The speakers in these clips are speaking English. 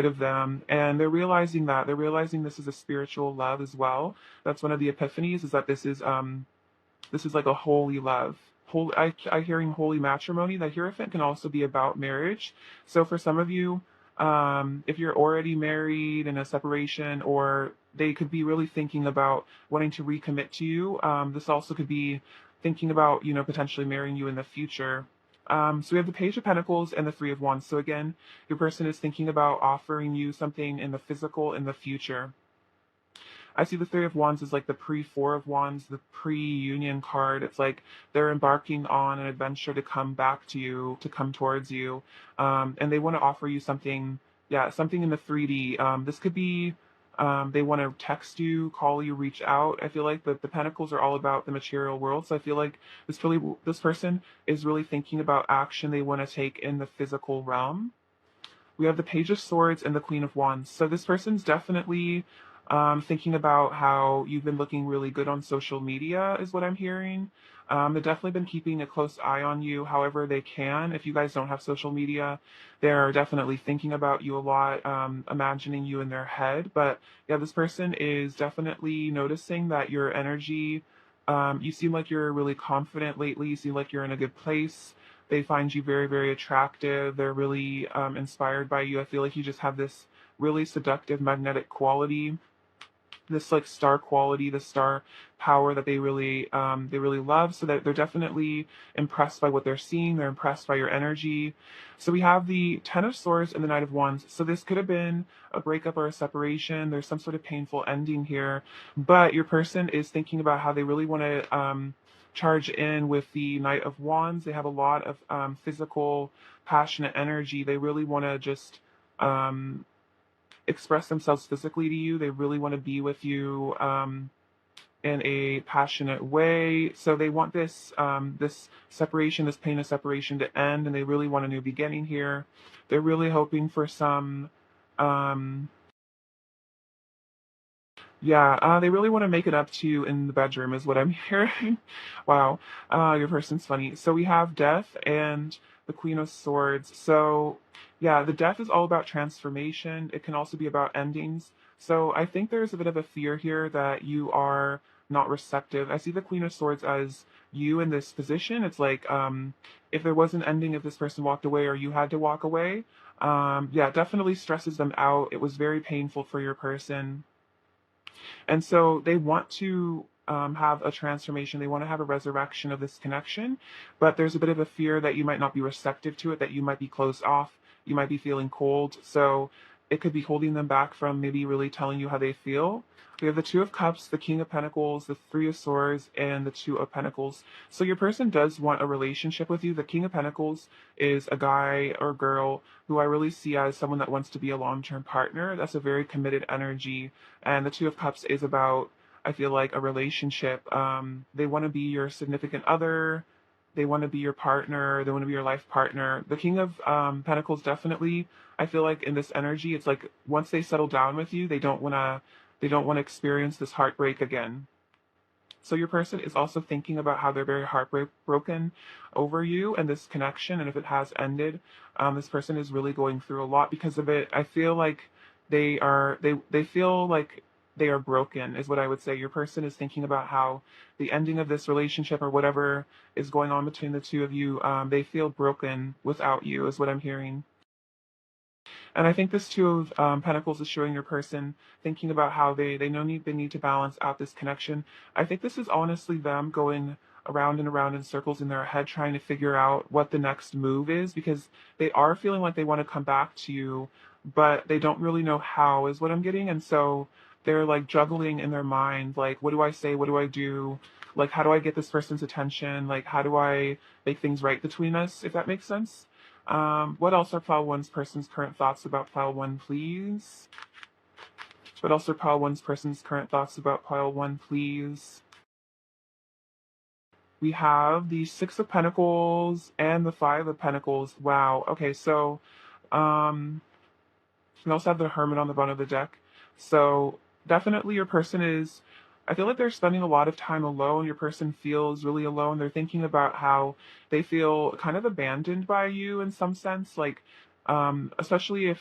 of them, and they're realizing this is a spiritual love as well. That's one of the epiphanies, is that this is like a holy love. Holy, I hearing holy matrimony. The Hierophant can also be about marriage. So for some of you, if you're already married in a separation, or they could be really thinking about wanting to recommit to you. This also could be thinking about, potentially marrying you in the future. So we have the Page of Pentacles and the Three of Wands. So again, your person is thinking about offering you something in the physical in the future. I see the Three of Wands as like the pre-Four of Wands, the pre-union card. It's like they're embarking on an adventure to come back to you, to come towards you, and they want to offer you something, yeah, something in the 3D. This could be they want to text you, call you, reach out. I feel like the Pentacles are all about the material world, so I feel like this person is really thinking about action they want to take in the physical realm. We have the Page of Swords and the Queen of Wands. So this person's definitely thinking about how you've been looking really good on social media, is what I'm hearing. They've definitely been keeping a close eye on you however they can. If you guys don't have social media, they're definitely thinking about you a lot, imagining you in their head. But yeah, this person is definitely noticing that your energy, you seem like you're really confident lately. You seem like you're in a good place. They find you very, very attractive. They're really inspired by you. I feel like you just have this really seductive magnetic quality, this like star quality, the star power that they really love. So that they're definitely impressed by what they're seeing. They're impressed by your energy. So we have the Ten of Swords and the Knight of Wands. So this could have been a breakup or a separation. There's some sort of painful ending here, but your person is thinking about how they really want to charge in with the Knight of Wands. They have a lot of physical, passionate energy. They really want to just um, express themselves physically to you. They really want to be with you in a passionate way. So they want this separation, this pain of separation to end, and they really want a new beginning here. They're really hoping for some. Um, yeah, they really want to make it up to you in the bedroom, is what I'm hearing. Wow, your person's funny. So we have Death and the Queen of Swords. So, yeah, the Death is all about transformation. It can also be about endings. So I think there's a bit of a fear here that you are not receptive. I see the Queen of Swords as you in this position. It's like if there was an ending, if this person walked away or you had to walk away, yeah, it definitely stresses them out. It was very painful for your person. And so they want to have a transformation. They want to have a resurrection of this connection, but there's a bit of a fear that you might not be receptive to it, that you might be closed off, you might be feeling cold. So it could be holding them back from maybe really telling you how they feel. We have the Two of Cups, the King of Pentacles, the Three of Swords, and the Two of Pentacles. So your person does want a relationship with you. The King of Pentacles is a guy or girl who I really see as someone that wants to be a long-term partner. That's a very committed energy. And the Two of Cups is about, I feel like, a relationship. They want to be your significant other. They want to be your partner. They want to be your life partner. The King of Pentacles definitely, I feel like in this energy, it's like once they settle down with you, they don't want to experience this heartbreak again. So your person is also thinking about how they're very heartbroken over you and this connection, and if it has ended, this person is really going through a lot because of it. I feel like they feel like they are broken, is what I would say. Your person is thinking about how the ending of this relationship or whatever is going on between the two of you, they feel broken without you, is what I'm hearing. And I think this Two of Pentacles is showing your person thinking about how they need to balance out this connection. I think this is honestly them going around and around in circles in their head trying to figure out what the next move is, because they are feeling like they want to come back to you, but they don't really know how, is what I'm getting. And so they're like juggling in their mind, like, what do I say? What do I do? Like, how do I get this person's attention? Like, how do I make things right between us, if that makes sense? What else are Pile One's person's current thoughts about Pile One, please? What else are Pile One's person's current thoughts about Pile One, please? We have the Six of Pentacles and the Five of Pentacles. Wow. Okay, so um, we also have the Hermit on the bottom of the deck. So definitely your person is, I feel like they're spending a lot of time alone. Your person feels really alone. They're thinking about how they feel kind of abandoned by you in some sense, like especially if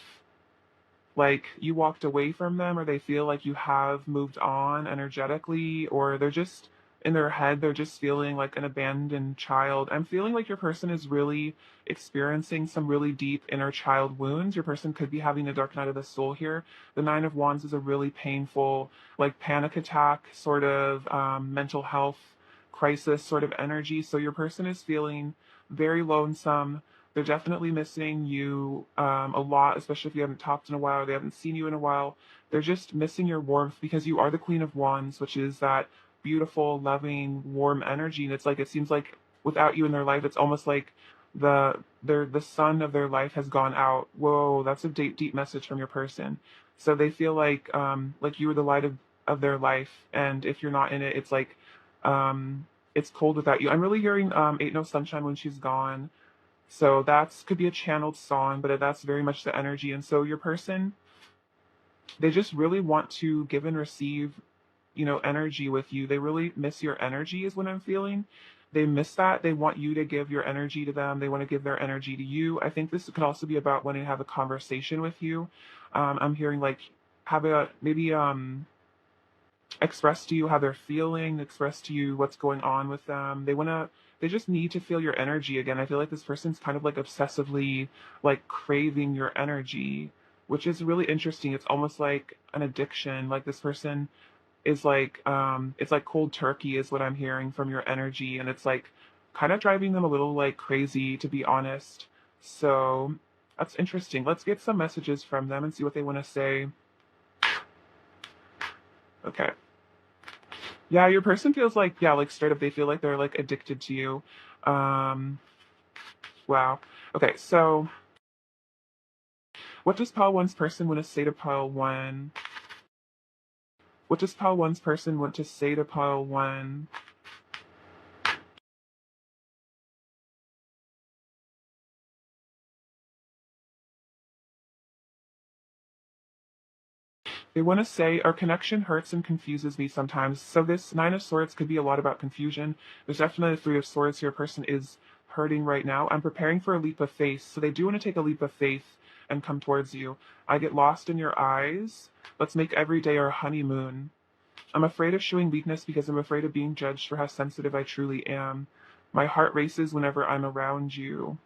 like you walked away from them, or they feel like you have moved on energetically, or they're just in their head, they're just feeling like an abandoned child. I'm feeling like your person is really experiencing some really deep inner child wounds. Your person could be having a dark night of the soul here. The Nine of Wands is a really painful, like panic attack sort of mental health crisis sort of energy. So your person is feeling very lonesome. They're definitely missing you a lot, especially if you haven't talked in a while or they haven't seen you in a while. They're just missing your warmth because you are the Queen of Wands, which is that beautiful, loving, warm energy. And it's like it seems like without you in their life, it's almost like the sun of their life has gone out. Whoa, that's a deep message from your person. So they feel like you were the light of their life, and if you're not in it, it's cold without you. I'm really hearing Ain't No Sunshine When She's Gone. So that's could be a channeled song, but that's very much the energy. And so your person, they just really want to give and receive, energy with you. They really miss your energy is what I'm feeling. They miss that. They want you to give your energy to them. They want to give their energy to you. I think this could also be about wanting to have a conversation with you. I'm hearing like have a maybe express to you how they're feeling, express to you what's going on with them. They just need to feel your energy again. I feel like this person's kind of like obsessively like craving your energy, which is really interesting. It's almost like an addiction. Like this person is like it's like cold turkey is what I'm hearing from your energy, and it's like kind of driving them a little like crazy, to be honest. So that's interesting. Let's get some messages from them and see what they want to say. Okay. Yeah, your person feels like, yeah, like straight up, they feel like they're like addicted to you. Um, wow. Okay, so what does pile one's person want to say to pile one? What does pile one's person want to say to pile one? They want to say, our connection hurts and confuses me sometimes. So this Nine of Swords could be a lot about confusion. There's definitely a Three of Swords here. Person is hurting right now. I'm preparing for a leap of faith. So they do want to take a leap of faith and come towards you. I get lost in your eyes. Let's make every day our honeymoon. I'm afraid of showing weakness because I'm afraid of being judged for how sensitive I truly am. My heart races whenever I'm around you.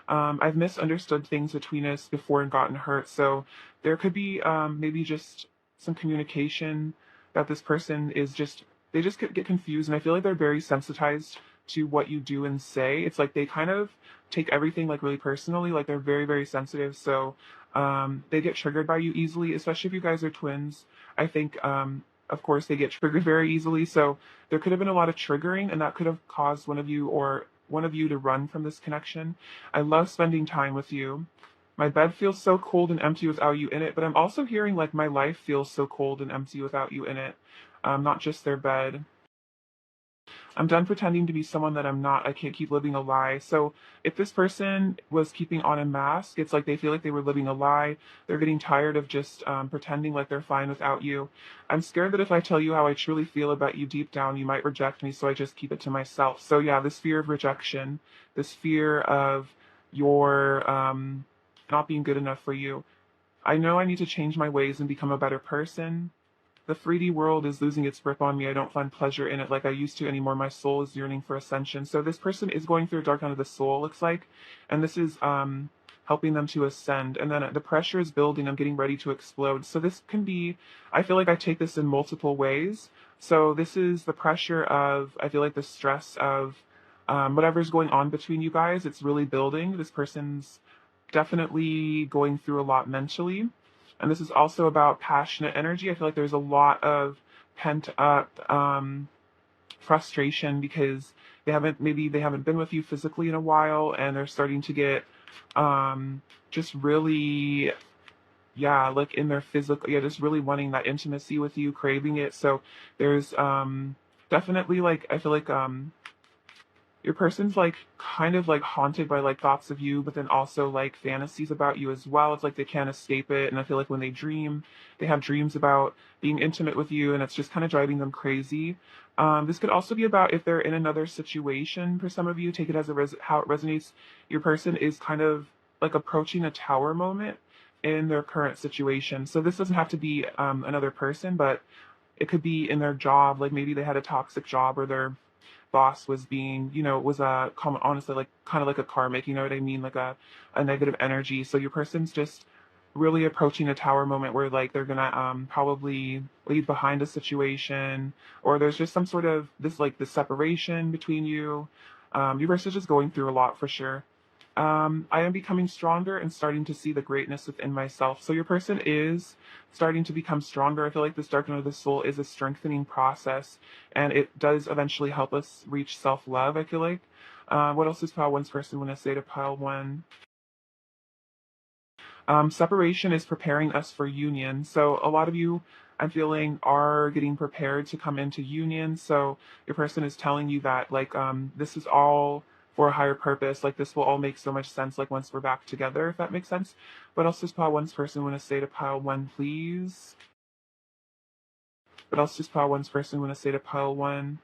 I've misunderstood things between us before and gotten hurt. So there could be maybe just some communication that this person is they just get confused. And I feel like they're very sensitized to what you do and say. It's like they kind of take everything like really personally, like they're very, very sensitive. So they get triggered by you easily, especially if you guys are twins. I think, of course, they get triggered very easily. So there could have been a lot of triggering, and that could have caused one of you to run from this connection. I love spending time with you. My bed feels so cold and empty without you in it, but I'm also hearing like my life feels so cold and empty without you in it. Not just their bed. I'm done pretending to be someone that I'm not. I can't keep living a lie. So if this person was keeping on a mask, it's like they feel like they were living a lie. They're getting tired of just pretending like they're fine without you. I'm scared that if I tell you how I truly feel about you deep down, you might reject me. So I just keep it to myself. So yeah, this fear of rejection, this fear of your not being good enough for you. I know I need to change my ways and become a better person. The 3D world is losing its grip on me. I don't find pleasure in it like I used to anymore. My soul is yearning for ascension. So this person is going through a dark night of the soul, looks like, and this is helping them to ascend. And then the pressure is building. I'm getting ready to explode. So this can be, I feel like I take this in multiple ways. So this is the pressure of, I feel like the stress of whatever's going on between you guys. It's really building. This person's definitely going through a lot mentally. And this is also about passionate energy. I feel like there's a lot of pent up frustration because they haven't been with you physically in a while, and they're starting to get just really, yeah, like in their physical, yeah, just really wanting that intimacy with you, craving it. So there's definitely like, I feel like your person's like kind of like haunted by like thoughts of you, but then also like fantasies about you as well. It's like they can't escape it. And I feel like when they dream, they have dreams about being intimate with you, and it's just kind of driving them crazy. This could also be about if they're in another situation for some of you, take it as how it resonates. Your person is kind of like approaching a tower moment. in their current situation. So this doesn't have to be another person, but it could be in their job. Like maybe they had a toxic job, or their boss was being, was a common, honestly, like kind of like a karmic, you know what I mean? Like a negative energy. So your person's just really approaching a tower moment where like they're gonna probably leave behind a situation, or there's just some sort of this separation between you. Your person's just going through a lot for sure. I am becoming stronger and starting to see the greatness within myself. So your person is starting to become stronger. I feel like this dark night of the soul is a strengthening process, and it does eventually help us reach self-love, I feel like. What else does pile one's person want to say to pile one? Separation is preparing us for union. So a lot of you, I'm feeling, are getting prepared to come into union. So your person is telling you that like this is all for a higher purpose. Like this will all make so much sense. Like once we're back together, if that makes sense. What else does pile one's person want to say to pile one, please? What else does pile one's person want to say to pile one?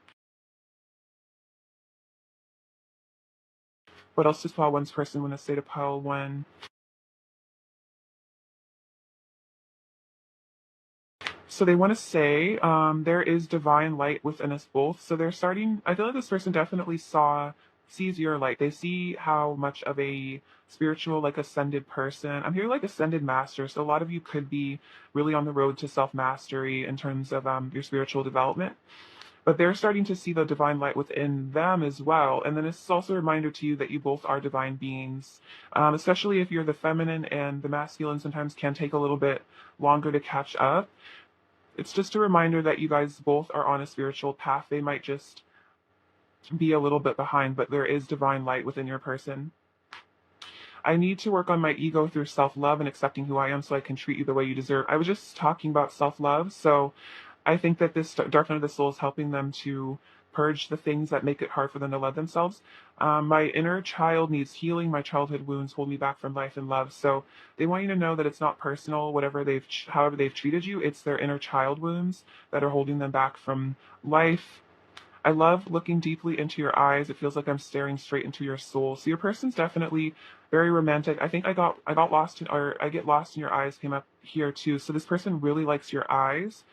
What else does pile one's person want to say to pile one? So they want to say there is divine light within us both. So they're starting, I feel like this person definitely sees your light. They see how much of a spiritual, like ascended person. I'm here like ascended master. So a lot of you could be really on the road to self-mastery in terms of your spiritual development. But they're starting to see the divine light within them as well. And then it's also a reminder to you that you both are divine beings, especially if you're the feminine, and the masculine sometimes can take a little bit longer to catch up. It's just a reminder that you guys both are on a spiritual path. They might just be a little bit behind, but there is divine light within your person. I need to work on my ego through self-love and accepting who I am so I can treat you the way you deserve. I was just talking about self-love, so I think that this dark night of the soul is helping them to purge the things that make it hard for them to love themselves. My inner child needs healing. My childhood wounds hold me back from life and love. So they want you to know that it's not personal, however they've treated you. It's their inner child wounds that are holding them back from life. I love looking deeply into your eyes. It feels like I'm staring straight into your soul. So your person's definitely very romantic. I think I got lost in, or I get lost in your eyes came up here too. So this person really likes your eyes.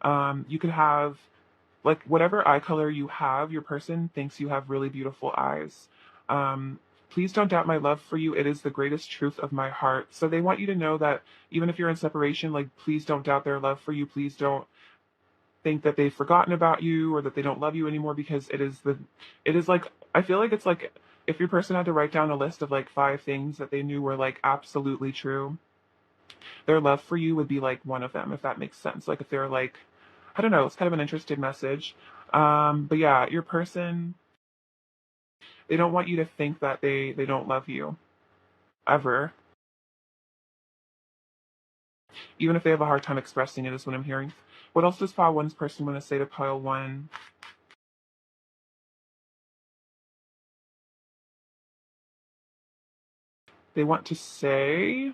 You could have like whatever eye color you have, your person thinks you have really beautiful eyes. Um, Please don't doubt my love for you. It is the greatest truth of my heart. So they want you to know that even if you're in separation, like please don't doubt their love for you. Please don't think that they've forgotten about you or that they don't love you anymore, because it is like, I feel like it's like if your person had to write down a list of like 5 things that they knew were like absolutely true, their love for you would be like one of them, if that makes sense. Like if they're like, I don't know, it's kind of an interesting message. But yeah, your person, they don't want you to think that they don't love you ever, even if they have a hard time expressing it, is what I'm hearing. What else does pile one's person want to say to pile one? They want to say,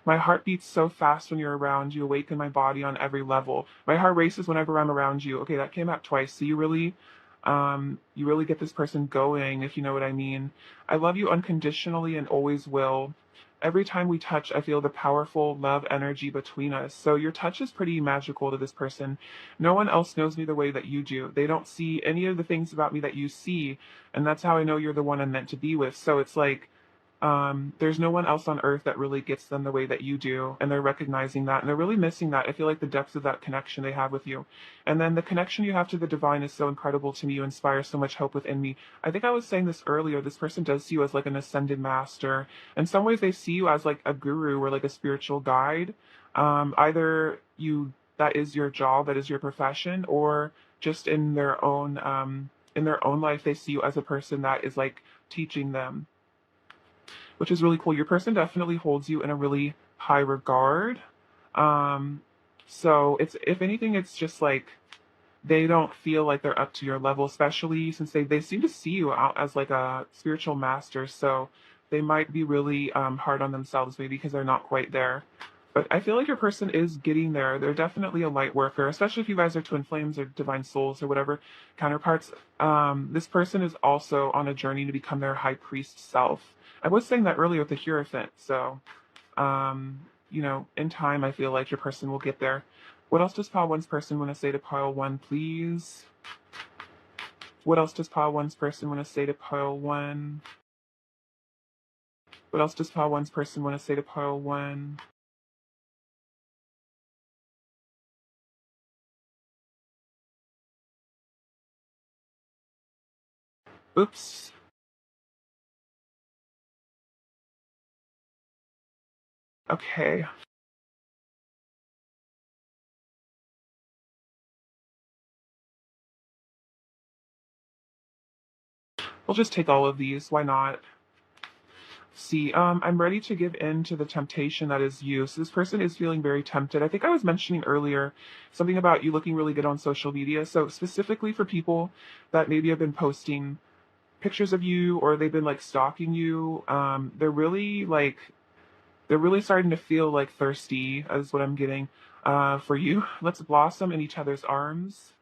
my heart beats so fast when you're around. You awaken my body on every level. My heart races whenever I'm around you. Okay, that came out twice. So you really get this person going, if you know what I mean. I love you unconditionally and always will. Every time we touch, I feel the powerful love energy between us. So your touch is pretty magical to this person. No one else knows me the way that you do. They don't see any of the things about me that you see, and that's how I know you're the one I'm meant to be with. So it's like there's no one else on earth that really gets them the way that you do, and they're recognizing that, and they're really missing that. I feel like the depth of that connection they have with you, and then the connection you have to the divine is so incredible to me. You inspire so much hope within me. I think I was saying this earlier. This person does see you as like an ascended master. In some ways, they see you as like a guru or like a spiritual guide. Either you that is your job, that is your profession, or just in their own life, they see you as a person that is like teaching them, which is really cool. Your person definitely holds you in a really high regard. Um, so it's, if anything, it's just like they don't feel like they're up to your level, especially since they seem to see you out as like a spiritual master. So they might be really hard on themselves maybe because they're not quite there. But I feel like your person is getting there. They're definitely a light worker, especially if you guys are twin flames or divine souls or whatever counterparts. This person is also on a journey to become their high priest self. I was saying that earlier with the Hierophant. So Um, in time, I feel like your person will get there. What else does pile one's person want to say to pile one, please? What else does pile one's person want to say to pile one? What else does pile one's person want to say to pile one? Oops. Okay. We'll just take all of these. Why not? See, I'm ready to give in to the temptation that is you. So this person is feeling very tempted. I think I was mentioning earlier something about you looking really good on social media. So specifically for people that maybe have been posting pictures of you or they've been like stalking you, they're really starting to feel like thirsty, is what I'm getting for you. Let's blossom in each other's arms.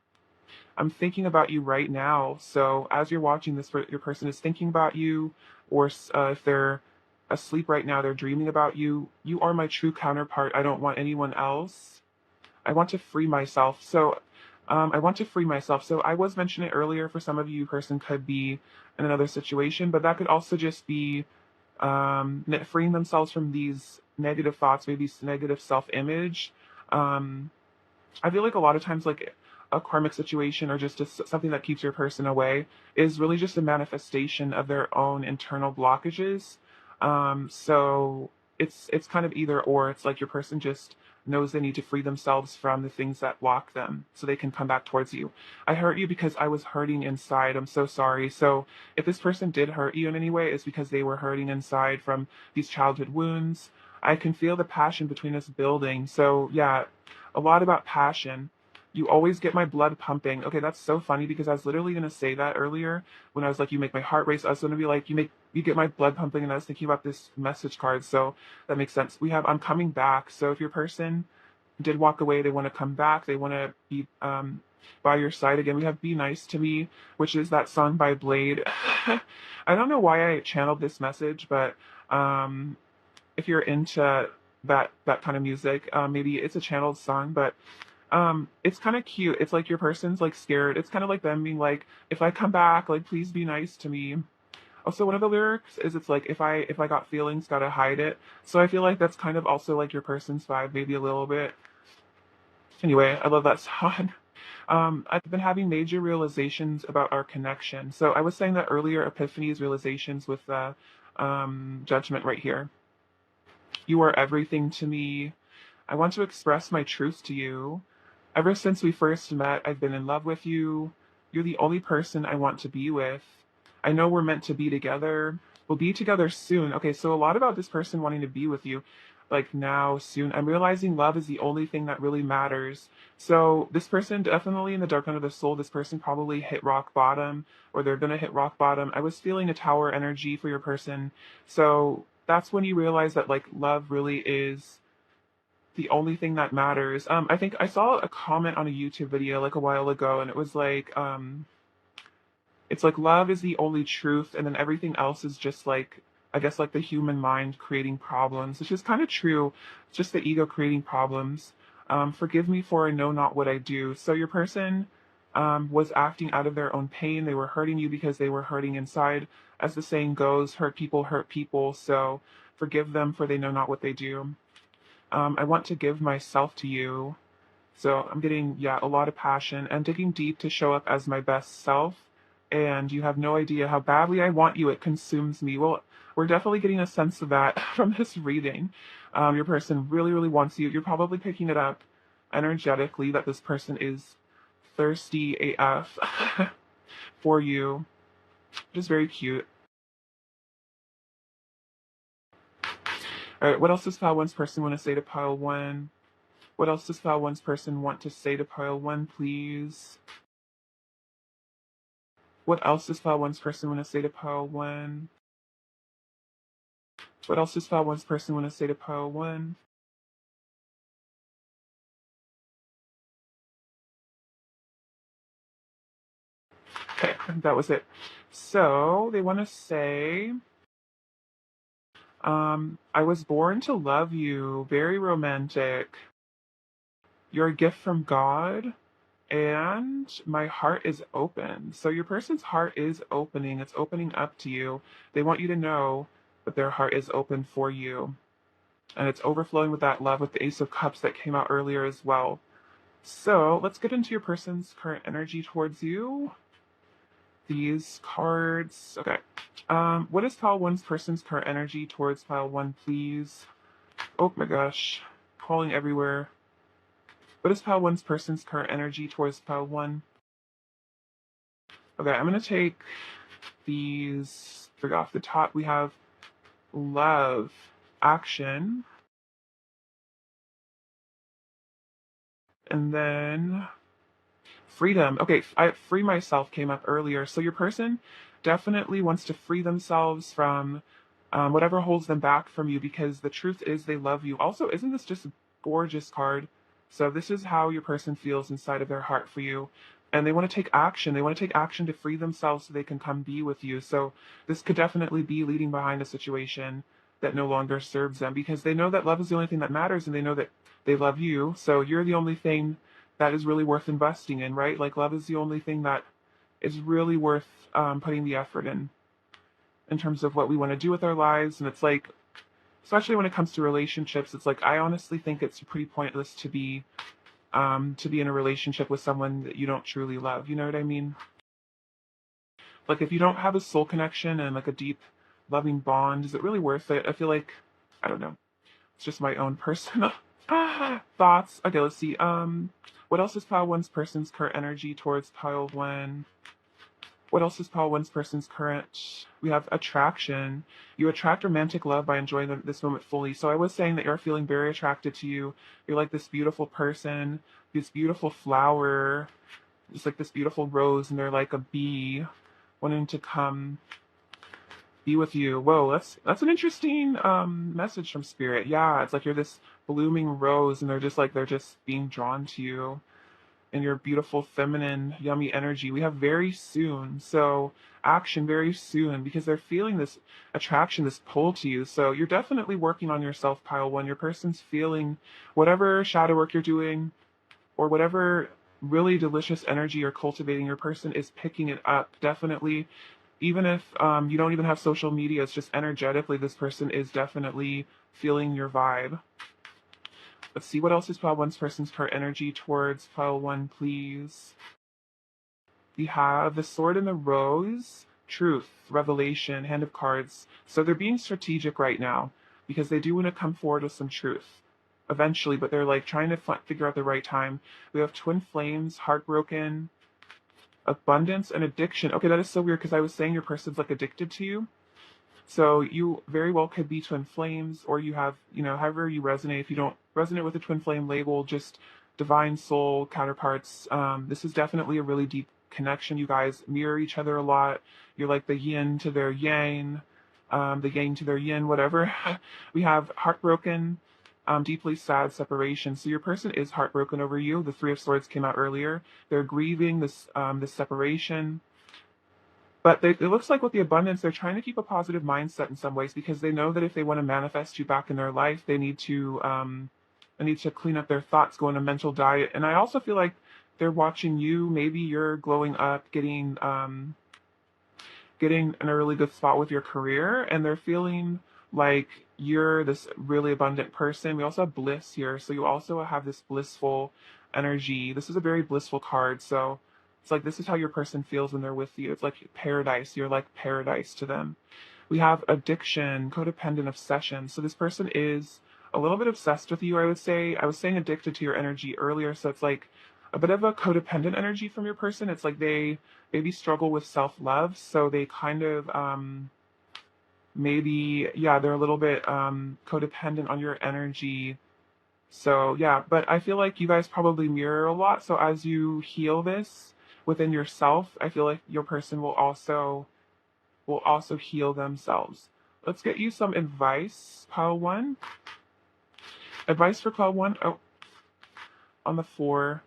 I'm thinking about you right now. So as you're watching this, your person is thinking about you, or if they're asleep right now, they're dreaming about you. You are my true counterpart. I don't want anyone else. I want to free myself. So I want to free myself. So I was mentioning it earlier. For some of you, person could be in another situation, but that could also just be freeing themselves from these negative thoughts, maybe negative self-image. Um, I feel like a lot of times, like a karmic situation or just something that keeps your person away is really just a manifestation of their own internal blockages. So it's kind of either or. It's like your person just knows they need to free themselves from the things that block them so they can come back towards you. I hurt you because I was hurting inside. I'm so sorry. So if this person did hurt you in any way, it's because they were hurting inside from these childhood wounds. I can feel the passion between us building. So yeah, a lot about passion. You always get my blood pumping. Okay, that's so funny because I was literally gonna say that earlier when I was like, you make my heart race. I was gonna be like, you get my blood pumping, and I was thinking about this message card, so that makes sense. We have I'm coming back. So if your person did walk away, they want to come back, they want to be by your side again. We have Be Nice to Me, which is that song by Blade. I don't know why I channeled this message, but um if you're into that kind of music, maybe it's a channeled song, but it's kind of cute. It's like your person's like scared. It's kind of like them being like, if I come back, like please be nice to me. Also, one of the lyrics is it's like if I got feelings, gotta hide it. So I feel like that's kind of also like your person's vibe, maybe a little bit. Anyway, I love that song. I've been having major realizations about our connection. So I was saying that earlier, epiphanies, realizations with the judgment right here. You are everything to me. I want to express my truth to you. Ever since we first met, I've been in love with you. You're the only person I want to be with. I know we're meant to be together. We'll be together soon. Okay, so a lot about this person wanting to be with you, like now, soon. I'm realizing love is the only thing that really matters. So this person definitely in the dark night of the soul, this person probably hit rock bottom or they're gonna hit rock bottom. I was feeling a tower energy for your person. So that's when you realize that like love really is the only thing that matters. I think I saw a comment on a YouTube video like a while ago, and it was like, it's like love is the only truth, and then everything else is just like, I guess, like the human mind creating problems, which is kind of true. It's just the ego creating problems. Forgive me for I know not what I do. So your person was acting out of their own pain. They were hurting you because they were hurting inside. As the saying goes, hurt people hurt people. So forgive them for they know not what they do. I want to give myself to you. So I'm getting, yeah, a lot of passion and digging deep to show up as my best self. And you have no idea how badly I want you. It consumes me. Well, we're definitely getting a sense of that from this reading. Your person really, really wants you. You're probably picking it up energetically that this person is thirsty AF for you, which is very cute. All right, what else does pile one's person want to say to pile one? What else does pile one's person want to say to pile one, please? What else does file one's person want to say to pile one? What else does file one's person want to say to pile one? Okay, that was it. So they want to say, I was born to love you. Very romantic. You're a gift from God, and my heart is open. So your person's heart is opening. It's opening up to you. They want you to know that their heart is open for you. And it's overflowing with that love with the Ace of Cups that came out earlier as well. So let's get into your person's current energy towards you. These cards. Okay. What is pile one's person's current energy towards pile one, please? Oh my gosh. Falling everywhere. What is pile one's person's current energy towards pile one? Okay, I'm going to take these. Figure off the top. We have love, action, and then freedom. Okay, free myself came up earlier. So your person definitely wants to free themselves from whatever holds them back from you, because the truth is they love you. Also, isn't this just a gorgeous card? So this is how your person feels inside of their heart for you. And they want to take action. They want to take action to free themselves so they can come be with you. So this could definitely be leading behind a situation that no longer serves them, because they know that love is the only thing that matters, and they know that they love you. So you're the only thing that is really worth investing in, right? Like love is the only thing that is really worth putting the effort in terms of what we want to do with our lives. And it's like, especially when it comes to relationships, it's like I honestly think it's pretty pointless to be in a relationship with someone that you don't truly love. You know what I mean? Like if you don't have a soul connection and like a deep loving bond, is it really worth it? I feel like, I don't know. It's just my own personal thoughts. Okay, let's see. What else is pile one's person's current energy towards pile one? What else is pile one's person's current? We have attraction. You attract romantic love by enjoying this moment fully. So I was saying that you're feeling very attracted to you. You're like this beautiful person, this beautiful flower, just like this beautiful rose, and they're like a bee wanting to come be with you. Whoa, that's an interesting message from spirit. Yeah, it's like you're this blooming rose, and they're just being drawn to you and your beautiful feminine yummy energy. We have very soon, so action very soon, because they're feeling this attraction, this pull to you. So you're definitely working on yourself, pile one. Your person's feeling whatever shadow work you're doing, or whatever really delicious energy you're cultivating, your person is picking it up. Definitely, even if you don't even have social media, it's just energetically, this person is definitely feeling your vibe. Let's see, what else is pile one's person's current energy towards pile one, please. We have the sword and the rose, truth, revelation, hand of cards. So they're being strategic right now because they do want to come forward with some truth eventually, but they're like trying to figure out the right time. We have twin flames, heartbroken, abundance, and addiction. Okay, that is so weird because I was saying your person's like addicted to you. So you very well could be twin flames, or you have, however you resonate. If you don't resonate with the twin flame label, just divine soul counterparts. This is definitely a really deep connection. You guys mirror each other a lot. You're like the yin to their yang, the yang to their yin, whatever. We have heartbroken, deeply sad separation. So your person is heartbroken over you. The Three of Swords came out earlier. They're grieving this separation. But it looks like with the abundance, they're trying to keep a positive mindset in some ways, because they know that if they want to manifest you back in their life, they need to clean up their thoughts, go on a mental diet. And I also feel like they're watching you. Maybe you're glowing up, getting in a really good spot with your career, and they're feeling like you're this really abundant person. We also have bliss here, so you also have this blissful energy. This is a very blissful card, so it's like this is how your person feels when they're with you. It's like paradise. You're like paradise to them. We have addiction, codependent, obsession. So this person is a little bit obsessed with you, I would say. I was saying addicted to your energy earlier, so it's like a bit of a codependent energy from your person. It's like they maybe struggle with self-love, so they kind of maybe, yeah, they're a little bit codependent on your energy. So yeah, but I feel like you guys probably mirror a lot. So as you heal this within yourself, I feel like your person will also heal themselves. Let's get you some advice, pile one. Advice for pile one. Oh, on the floor.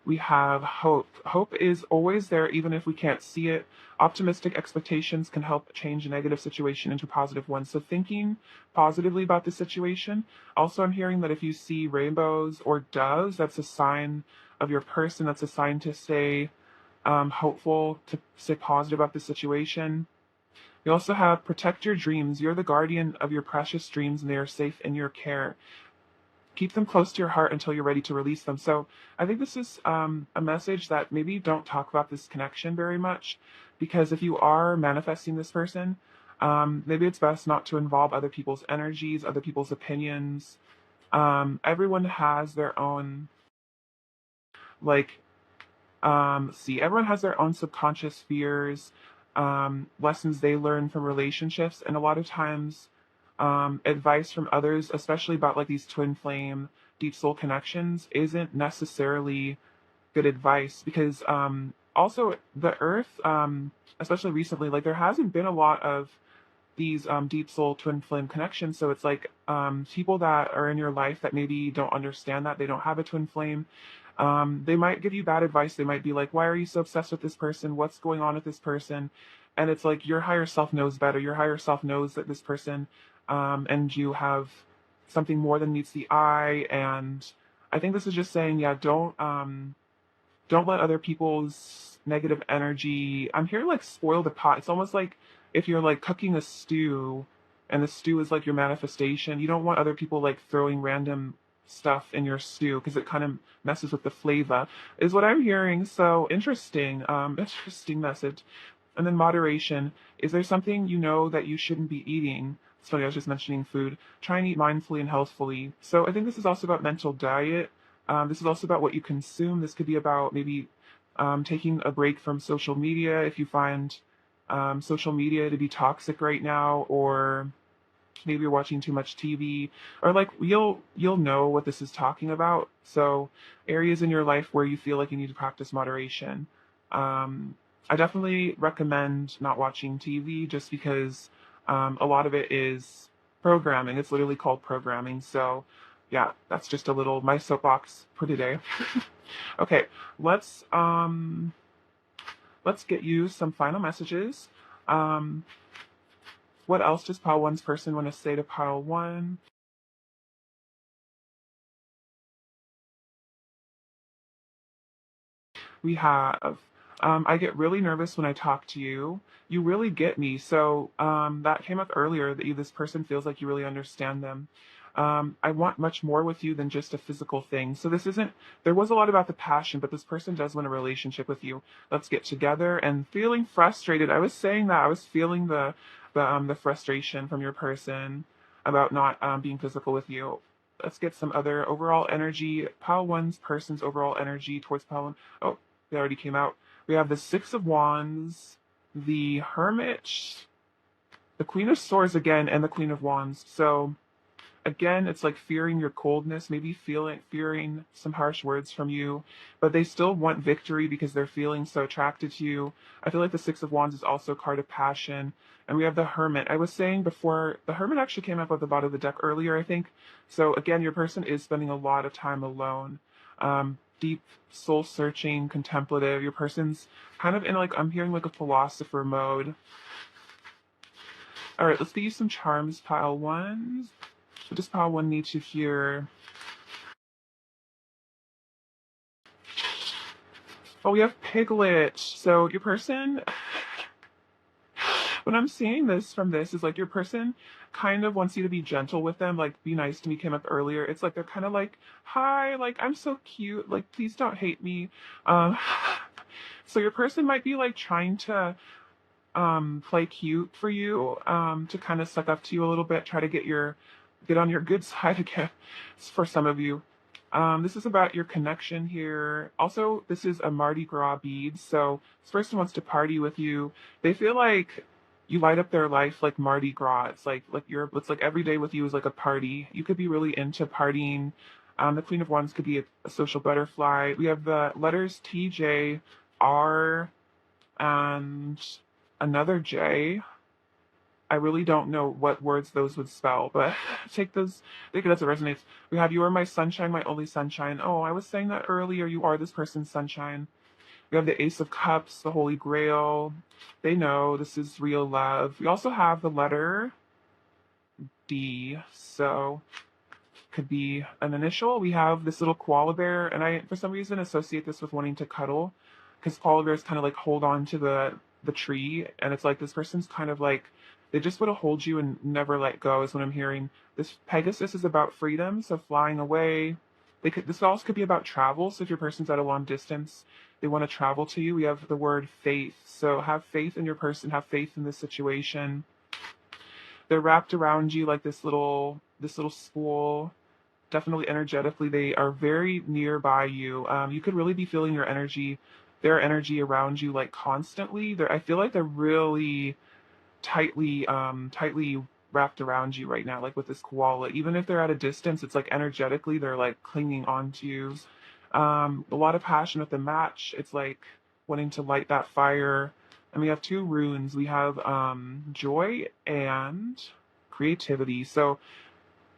we have hope. Hope is always there, even if we can't see it. Optimistic expectations can help change a negative situation into a positive one. So thinking positively about the situation. Also, I'm hearing that if you see rainbows or doves, that's a sign of your person. That's a sign to stay hopeful, to stay positive about the situation. You also have protect your dreams. You're the guardian of your precious dreams, and they are safe in your care. Keep them close to your heart until you're ready to release them. So I think this is a message that maybe don't talk about this connection very much, because if you are manifesting this person, maybe it's best not to involve other people's energies, other people's opinions. Everyone has their own, like, everyone has their own subconscious fears, lessons they learn from relationships, and a lot of times, advice from others, especially about like these twin flame, deep soul connections, isn't necessarily good advice because also the earth, especially recently, like there hasn't been a lot of these deep soul twin flame connections. So it's like people that are in your life that maybe don't understand that they don't have a twin flame. They might give you bad advice. They might be like, "Why are you so obsessed with this person? What's going on with this person?" And it's like your higher self knows better. Your higher self knows that this person and you have something more than meets the eye. And I think this is just saying, yeah, don't let other people's negative energy. I'm here like spoil the pot. It's almost like if you're like cooking a stew and the stew is like your manifestation, you don't want other people like throwing random stuff in your stew because it kind of messes with the flavor, is what I'm hearing. So interesting, interesting message. And then moderation. Is there something you know that you shouldn't be eating? It's funny, I was just mentioning food. Try and eat mindfully and healthfully. So I think this is also about mental diet. This is also about what you consume. This could be about maybe taking a break from social media if you find social media to be toxic right now, or maybe you're watching too much TV, or like you'll know what this is talking about. So areas in your life where you feel like you need to practice moderation. I definitely recommend not watching TV just because a lot of it is programming. It's literally called programming. So yeah, that's just a little my soapbox for today. Okay, let's um let's get you some final messages. Um, what else does pile one's person want to say to pile one? We have. I get really nervous when I talk to you. You really get me. So that came up earlier that this person feels like you really understand them. I want much more with you than just a physical thing. So this isn't, there was a lot about the passion, but this person does want a relationship with you. Let's get together. And feeling frustrated. I was saying that I was feeling the frustration from your person about not being physical with you. Let's get some other overall energy. Pile one's person's overall energy towards pile one. Oh, they already came out. We have the Six of Wands, the Hermit, the Queen of Swords again, and the Queen of Wands. So again, it's like fearing your coldness, maybe fearing some harsh words from you, but they still want victory because they're feeling so attracted to you. I feel like the Six of Wands is also a card of passion. And we have the Hermit. I was saying before, the Hermit actually came up at the bottom of the deck earlier, I think. So again, your person is spending a lot of time alone. Deep soul searching, contemplative. Your person's kind of in like, I'm hearing like a philosopher mode. All right, let's get you some charms, pile ones. What does pile one need to hear? Oh, we have Piglet. So your person, when I'm seeing this from this, is like your person kind of wants you to be gentle with them, like be nice to me came up earlier. It's like they're kind of like, hi, like I'm so cute, like please don't hate me. Um, so your person might be like trying to play cute for you, to kind of suck up to you a little bit, try to get on your good side again for some of you. This is about your connection here. Also, this is a Mardi Gras bead. So this person wants to party with you. They feel like you light up their life like Mardi Gras. It's like every day with you is like a party. You could be really into partying. The Queen of Wands could be a social butterfly. We have the letters T, J, R, and another J. I really don't know what words those would spell, but take it as it resonates. We have you are my sunshine, my only sunshine. Oh, I was saying that earlier. You are this person's sunshine. We have the Ace of Cups, the Holy Grail. They know this is real love. We also have the letter D, so could be an initial. We have this little koala bear, and I, for some reason, associate this with wanting to cuddle, because koala bears kind of like hold on to the tree, and it's like this person's kind of like they just want to hold you and never let go. Is what I'm hearing. This Pegasus is about freedom, so flying away. This also could be about travel. So if your person's at a long distance, they want to travel to you. We have the word faith. So have faith in your person. Have faith in this situation. They're wrapped around you like this little spool. Definitely energetically, they are very nearby you. You could really be feeling their energy around you like constantly. I feel like they're really tightly wrapped around you right now, like with this koala. Even if they're at a distance, it's like energetically they're like clinging on to you. A lot of passion with the match. It's like wanting to light that fire. And we have two runes. We have joy and creativity. So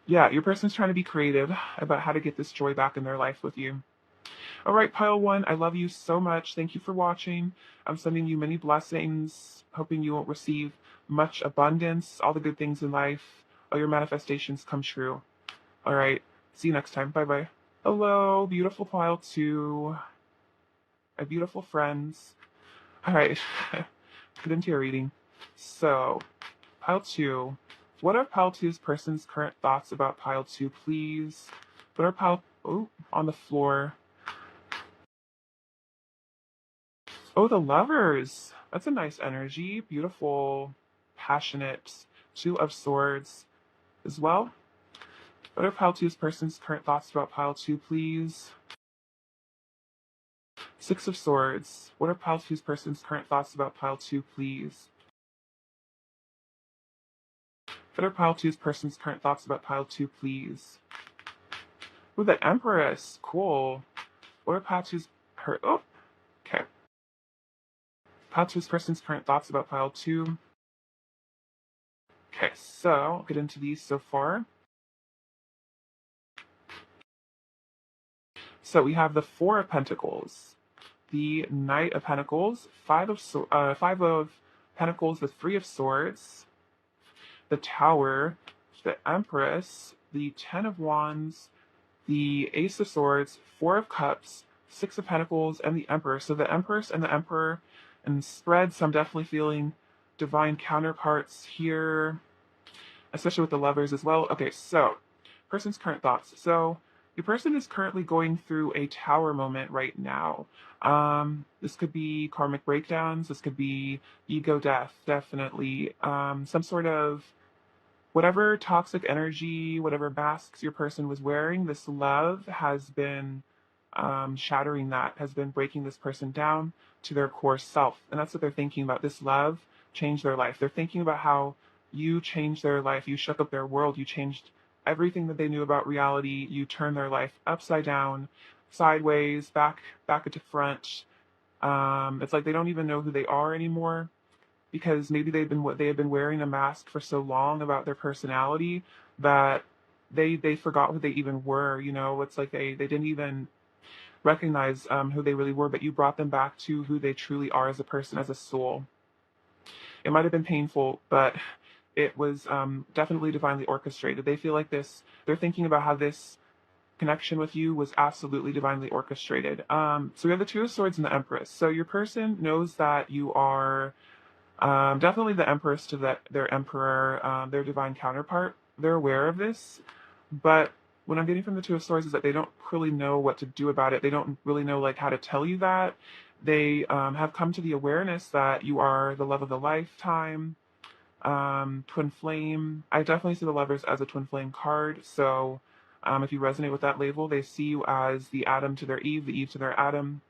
yeah, your person's trying to be creative about how to get this joy back in their life with you. All right, pile one, I love you so much. Thank you for watching. I'm sending you many blessings, hoping you will receive much abundance, all the good things in life, all your manifestations come true. All right, see you next time. Bye bye. Hello, beautiful pile two, my beautiful friends. All right, get into your reading. So, pile two. What are pile two's person's current thoughts about pile two, please? What are on the floor? Oh, the lovers. That's a nice energy. Beautiful, passionate. Two of swords as well. What are pile two's person's current thoughts about pile two, please? Six of swords. What are pile two's person's current thoughts about pile two, please? What are pile two's person's current thoughts about pile two, please? Ooh, the Empress. Cool. What are pile two's okay. Pile two's person's current thoughts about pile two. Okay, so I'll get into these so far. So we have the Four of Pentacles, the Knight of Pentacles, Five of Pentacles, the Three of Swords, the Tower, the Empress, the Ten of Wands, the Ace of Swords, Four of Cups, Six of Pentacles, and the Emperor. So the Empress and the Emperor and spread. So I'm definitely feeling divine counterparts here, especially with the lovers as well. Okay, so person's current thoughts. So your person is currently going through a tower moment right now. This could be karmic breakdowns. This could be ego death, definitely. Some sort of whatever toxic energy, whatever masks your person was wearing, this love has been shattering that, has been breaking this person down to their core self. And that's what they're thinking about. This love changed their life. They're thinking about how you changed their life. You shook up their world. You changed everything that they knew about reality. You turned their life upside down, sideways, back into front. It's like they don't even know who they are anymore, because maybe they have been wearing a mask for so long about their personality that they forgot who they even were. You know, it's like they didn't even recognize who they really were, but you brought them back to who they truly are as a person, as a soul. It might have been painful, but it was definitely divinely orchestrated. They feel like they're thinking about how this connection with you was absolutely divinely orchestrated. So we have the Two of Swords and the Empress. So your person knows that you are definitely the Empress to their Emperor, their divine counterpart. They're aware of this, but what I'm getting from the Two of Swords is that they don't really know what to do about it. They don't really know like how to tell you that. They have come to the awareness that you are the love of the lifetime, twin flame. I definitely see the lovers as a twin flame card. So if you resonate with that label, they see you as the Adam to their Eve, the Eve to their Adam,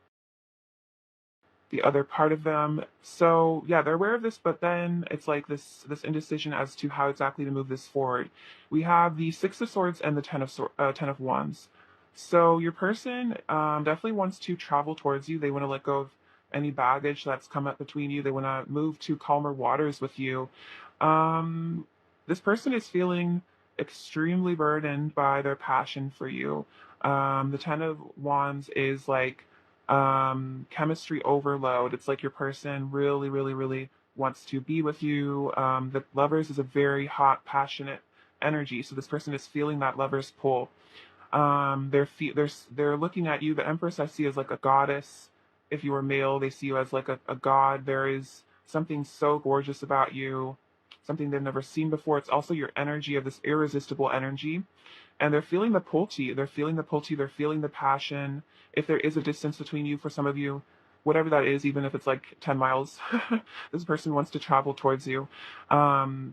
the other part of them. So yeah, they're aware of this, but then it's like this indecision as to how exactly to move this forward. We have the Six of Swords and the Ten of Wands. So your person definitely wants to travel towards you. They want to let go of any baggage that's come up between you. They want to move to calmer waters with you. Um, this person is feeling extremely burdened by their passion for you. The Ten of Wands is like chemistry overload. It's like your person really, really, really wants to be with you. The Lovers is a very hot, passionate energy. So this person is feeling that lover's pull. They're looking at you. The Empress I see as like a goddess. If you were male, they see you as like a god. There is something so gorgeous about you, something they've never seen before. It's also your energy of this irresistible energy. And they're feeling the pull to you. They're feeling the pull to you. They're feeling the passion. If there is a distance between you, for some of you, whatever that is, even if it's like 10 miles, this person wants to travel towards you,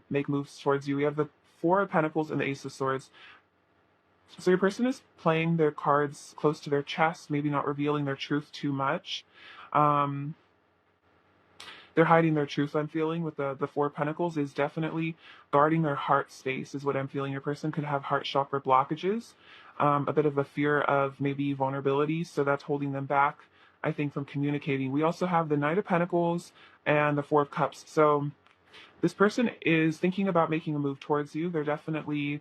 make moves towards you. We have the Four of Pentacles and the Ace of Swords. So your person is playing their cards close to their chest, maybe not revealing their truth too much. Um, they're hiding their truth, I'm feeling, with the Four of Pentacles, is definitely guarding their heart space, is what I'm feeling. Your person could have heart chakra blockages, a bit of a fear of maybe vulnerability, so that's holding them back, I think, from communicating. We also have the Knight of Pentacles and the Four of Cups. So this person is thinking about making a move towards you. They're definitely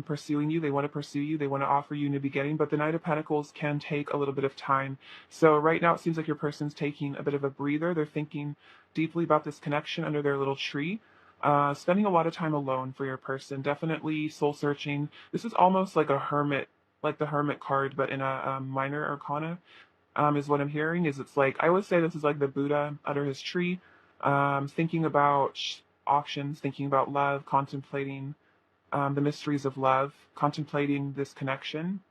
pursuing you. They want to pursue you. They want to offer you in the beginning, but the Knight of Pentacles can take a little bit of time. So right now it seems like your person's taking a bit of a breather. They're thinking deeply about this connection under their little tree. Spending a lot of time alone for your person. Definitely soul searching. This is almost like a hermit, like the Hermit card, but in a minor arcana. Is what I'm hearing. Is it's like, I would say this is like the Buddha under his tree, thinking about options, thinking about love, contemplating the mysteries of love, contemplating this connection.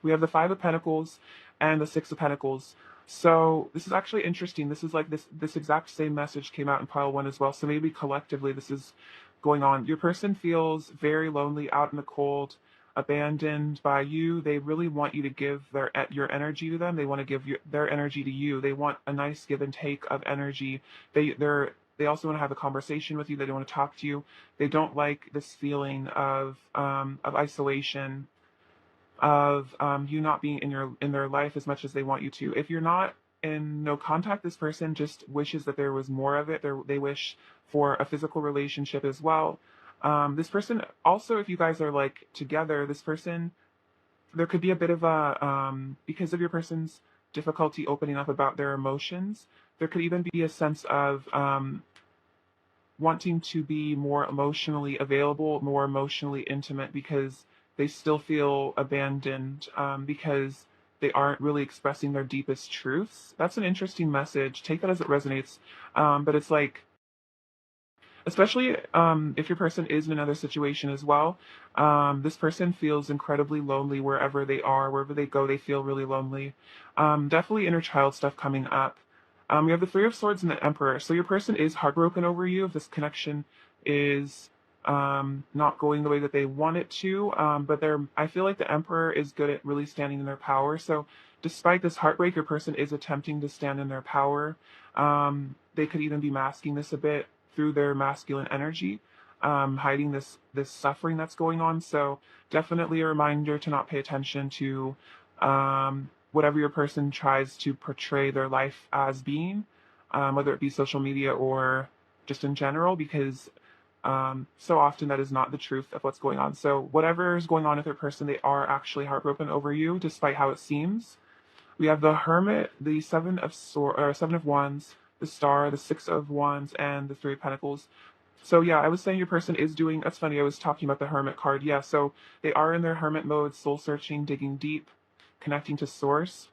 We have the Five of Pentacles and the Six of Pentacles. So this is actually interesting. This is like this exact same message came out in pile one as well. So maybe collectively this is going on. Your person feels very lonely, out in the cold, abandoned by you. They really want you to give your energy to them. They want to give their energy to you. They want a nice give and take of energy. They also want to have a conversation with you. They don't want to talk to you. They don't like this feeling of isolation, of you not being in their life as much as they want you to. If you're not in no contact, this person just wishes that there was more of it. They wish for a physical relationship as well. This person also, if you guys are like together, this person, there could be a bit of a because of your person's difficulty opening up about their emotions. There could even be a sense of wanting to be more emotionally available, more emotionally intimate, because they still feel abandoned, because they aren't really expressing their deepest truths. That's an interesting message. Take that as it resonates. But it's like, especially if your person is in another situation as well, this person feels incredibly lonely wherever they are, wherever they go, they feel really lonely. Definitely inner child stuff coming up. We have the Three of Swords and the Emperor. So your person is heartbroken over you if this connection is not going the way that they want it to. But I feel like the Emperor is good at really standing in their power. So despite this heartbreak, your person is attempting to stand in their power. They could even be masking this a bit through their masculine energy, hiding this suffering that's going on. So definitely a reminder to not pay attention to whatever your person tries to portray their life as being, whether it be social media or just in general, because so often that is not the truth of what's going on. So whatever is going on with your person, they are actually heartbroken over you, despite how it seems. We have the Hermit, the Seven of Wands, the Star, the Six of Wands, and the Three of Pentacles. So yeah, I was saying your person is doing. That's funny. I was talking about the Hermit card. Yeah, so they are in their Hermit mode, soul searching, digging deep, connecting to Source.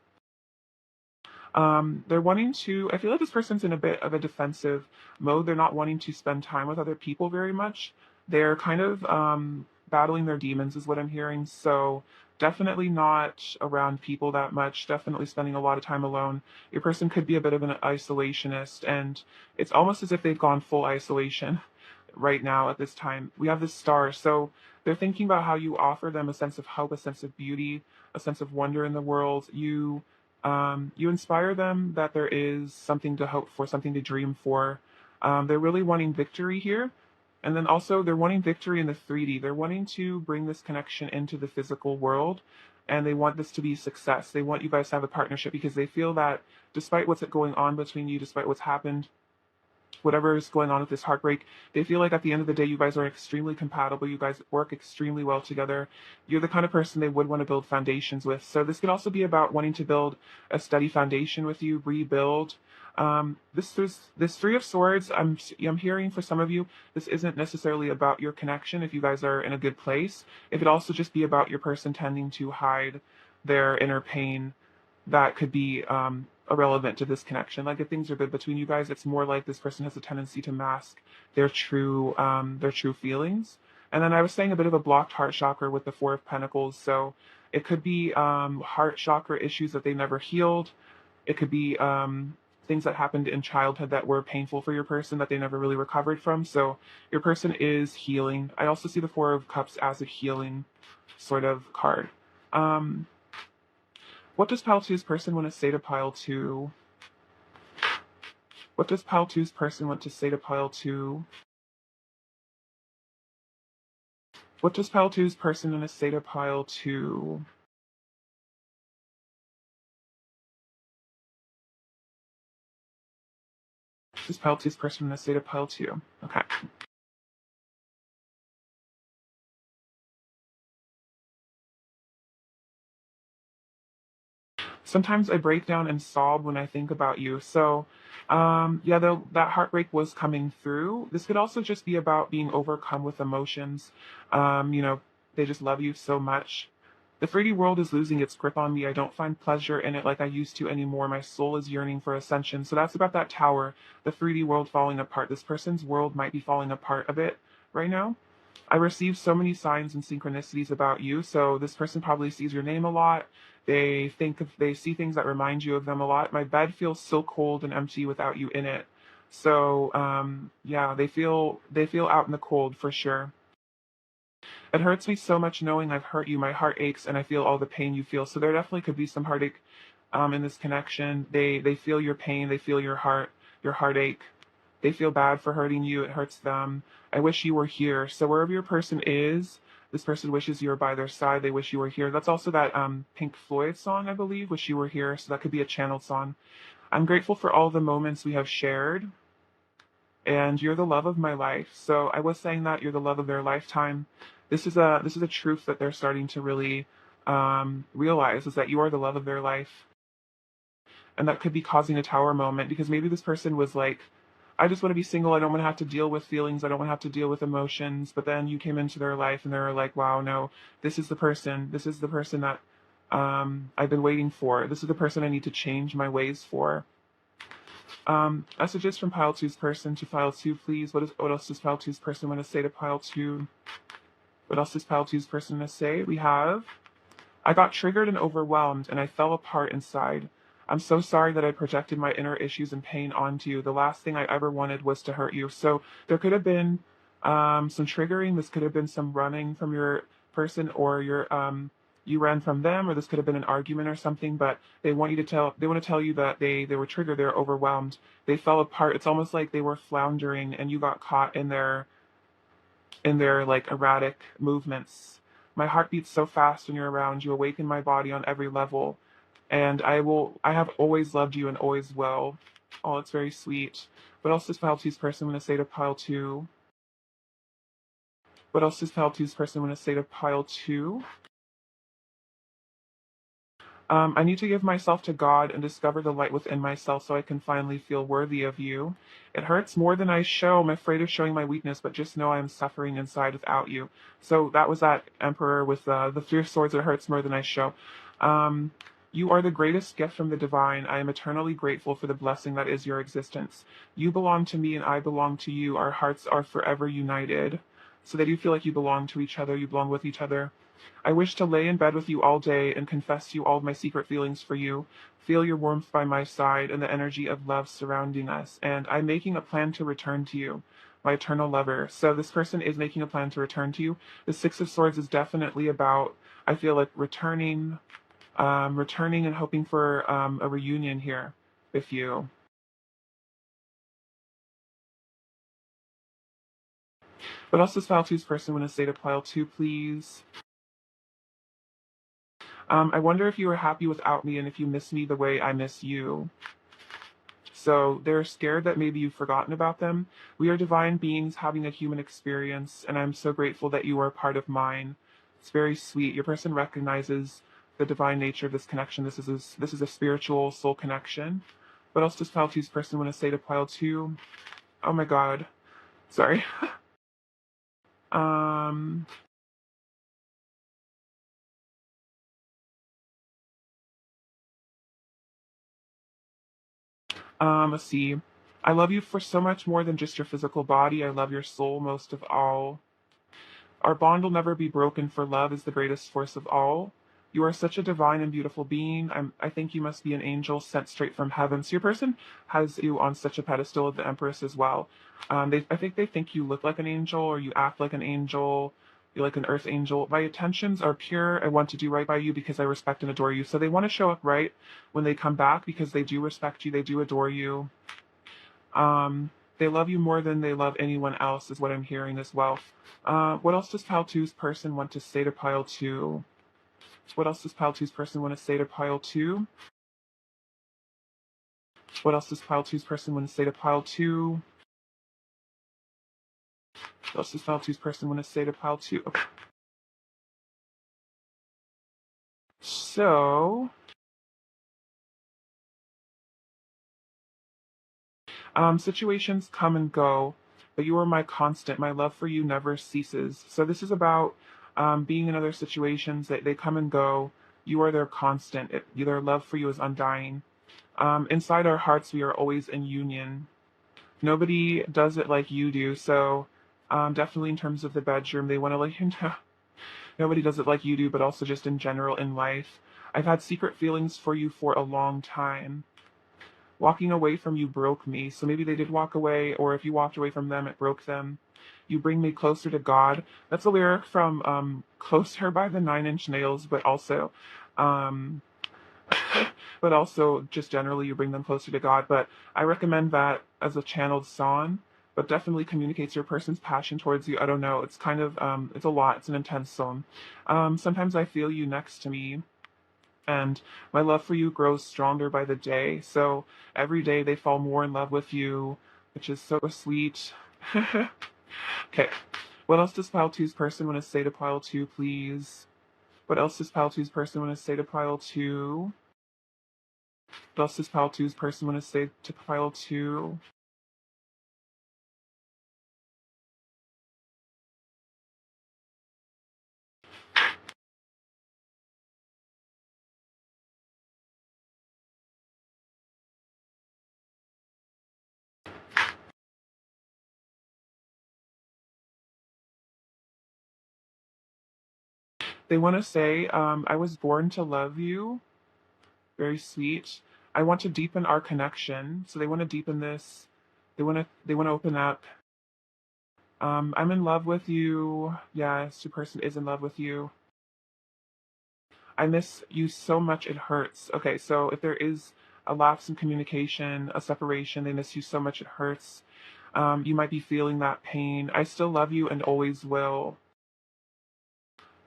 They're wanting to. I feel like this person's in a bit of a defensive mode. They're not wanting to spend time with other people very much. They're kind of battling their demons, is what I'm hearing. So definitely not around people that much. Definitely spending a lot of time alone. Your person could be a bit of an isolationist, and it's almost as if they've gone full isolation right now at this time. We have this Star, so they're thinking about how you offer them a sense of hope, a sense of beauty, a sense of wonder in the world. You inspire them that there is something to hope for, something to dream for. They're really wanting victory here. And then also they're wanting victory in the 3D. They're wanting to bring this connection into the physical world, and they want this to be success. They want you guys to have a partnership because they feel that despite what's going on between you, despite what's happened, whatever is going on with this heartbreak, they feel like at the end of the day, you guys are extremely compatible. You guys work extremely well together. You're the kind of person they would want to build foundations with. So this could also be about wanting to build a steady foundation with you, rebuild. This Three of Swords, I'm hearing for some of you, this isn't necessarily about your connection if you guys are in a good place. It could also just be about your person tending to hide their inner pain that could be irrelevant to this connection. Like if things are good between you guys, it's more like this person has a tendency to mask their true feelings. And then I was saying a bit of a blocked heart chakra with the Four of Pentacles. So it could be heart chakra issues that they never healed. It could be things that happened in childhood that were painful for your person that they never really recovered from. So your person is healing. I also see the Four of Cups as a healing sort of card. What does Pile Two's person want to say to Pile Two? What does Pile Two's person want to say to Pile Two? What does Pile Two's person want to say to Pile Two? What does Pile Two's person want to say to Pile Two? Okay. Sometimes I break down and sob when I think about you. So, yeah, that heartbreak was coming through. This could also just be about being overcome with emotions. You know, they just love you so much. The 3D world is losing its grip on me. I don't find pleasure in it like I used to anymore. My soul is yearning for ascension. So that's about that tower, the 3D world falling apart. This person's world might be falling apart a bit right now. I received so many signs and synchronicities about you. So this person probably sees your name a lot. They see things that remind you of them a lot. My bed feels so cold and empty without you in it. So yeah, they feel out in the cold for sure. It hurts me so much knowing I've hurt you. My heart aches and I feel all the pain you feel. So there definitely could be some heartache in this connection. They feel your pain. They feel your heartache. They feel bad for hurting you. It hurts them. I wish you were here. So wherever your person is, this person wishes you were by their side. They wish you were here. That's also that Pink Floyd song, I believe, Wish You Were Here. So that could be a channeled song. I'm grateful for all the moments we have shared. And you're the love of my life. So I was saying that you're the love of their lifetime. This is a truth that they're starting to really realize, is that you are the love of their life. And that could be causing a tower moment because maybe this person was like, I just want to be single. I don't want to have to deal with feelings. I don't want to have to deal with emotions. But then you came into their life and they were like, wow, no, this is the person. This is the person that I've been waiting for. This is the person I need to change my ways for. Messages from Pile Two's person to Pile Two, please. What else does Pile Two's person want to say to Pile Two? What else does Pile Two's person want to say? We have, I got triggered and overwhelmed, and I fell apart inside. I'm so sorry that I projected my inner issues and pain onto you. The last thing I ever wanted was to hurt you. So there could have been some triggering. This could have been some running from your person, or you ran from them, or this could have been an argument or something. But they want to tell you that they were triggered. They're overwhelmed. They fell apart. It's almost like they were floundering, and you got caught in their like erratic movements. My heart beats so fast when you're around. You awaken my body on every level. And I have always loved you and always will. Oh, it's very sweet. What else does Pile Two's person want to say to Pile Two? What else does Pile Two's person want to say to Pile Two? I need to give myself to God and discover the light within myself so I can finally feel worthy of you. It hurts more than I show. I'm afraid of showing my weakness, but just know I am suffering inside without you. So that was that Emperor with the fierce swords. It hurts more than I show. You are the greatest gift from the divine. I am eternally grateful for the blessing that is your existence. You belong to me and I belong to you. Our hearts are forever united. So that you feel like you belong to each other, you belong with each other. I wish to lay in bed with you all day and confess to you all of my secret feelings for you. Feel your warmth by my side and the energy of love surrounding us. And I'm making a plan to return to you, my eternal lover. So this person is making a plan to return to you. The Six of Swords is definitely about, I feel like, returning and hoping for a reunion here with you. What else does Pile Two's person want to say to Pile Two, please? I wonder if you are happy without me and if you miss me the way I miss you. So they're scared that maybe you've forgotten about them. We are divine beings having a human experience, and I'm so grateful that you are part of mine. It's very sweet. Your person recognizes the divine nature of this connection. This is a spiritual soul connection. What else does pile two's person want to say to pile two? Oh my god. Sorry. um let's see. I love you for so much more than just your physical body. I love your soul most of all. Our bond will never be broken, for love is the greatest force of all. You are such a divine and beautiful being. I think you must be an angel sent straight from heaven. So your person has you on such a pedestal of the Empress as well. I think they think you look like an angel or you act like an angel. You're like an earth angel. My intentions are pure. I want to do right by you because I respect and adore you. So they want to show up right when they come back because they do respect you. They do adore you. They love you more than they love anyone else, is what I'm hearing as well. What else does Pile Two's person want to say to Pile Two? What else does Pile Two's person want to say to Pile Two? What else does Pile Two's person want to say to Pile Two? What else does Pile Two's person want to say to Pile Two? Okay. So, situations come and go, but you are my constant. My love for you never ceases. So this is about being in other situations that they come and go. You are their constant. Their love for you is undying. Inside our hearts, we are always in union. Nobody does it like you do. So definitely in terms of the bedroom, they want to let you know. Nobody does it like you do, but also just in general in life. I've had secret feelings for you for a long time. Walking away from you broke me. So maybe they did walk away, or if you walked away from them, it broke them. You bring me closer to God. That's a lyric from Closer by the Nine Inch Nails, um, but also just generally you bring them closer to God. But I recommend that as a channeled song, but definitely communicates your person's passion towards you. I don't know. It's kind of, it's a lot. It's an intense song. Sometimes I feel you next to me, and my love for you grows stronger by the day. So every day they fall more in love with you, which is so sweet. Okay. What else does Pile Two's person want to say to Pile Two, please? What else does Pile Two's person want to say to Pile Two? What else does Pile Two's person want to say to Pile Two? They want to say, I was born to love you. Very sweet. I want to deepen our connection. So they want to deepen this. They want to open up. I'm in love with you. Yes, your person is in love with you. I miss you so much it hurts. Okay, so if there is a lapse in communication, a separation, they miss you so much it hurts. You might be feeling that pain. I still love you and always will.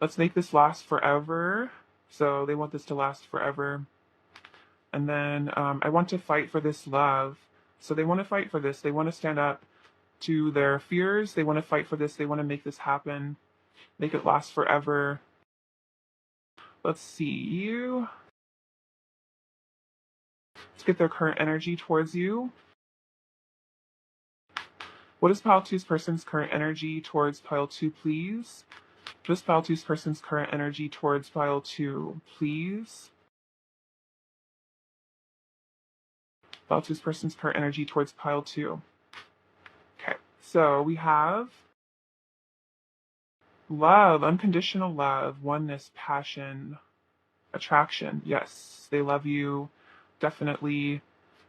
Let's make this last forever. So they want this to last forever. And then I want to fight for this love. So they want to fight for this. They want to stand up to their fears. They want to fight for this. They want to make this happen, make it last forever. Let's see you. Let's get their current energy towards you. What is Pile Two's person's current energy towards Pile Two, please? What is Pile Two's person's current energy towards Pile Two, please? Pile Two's person's current energy towards Pile Two. Okay, so we have love, unconditional love, oneness, passion, attraction. Yes, they love you. Definitely.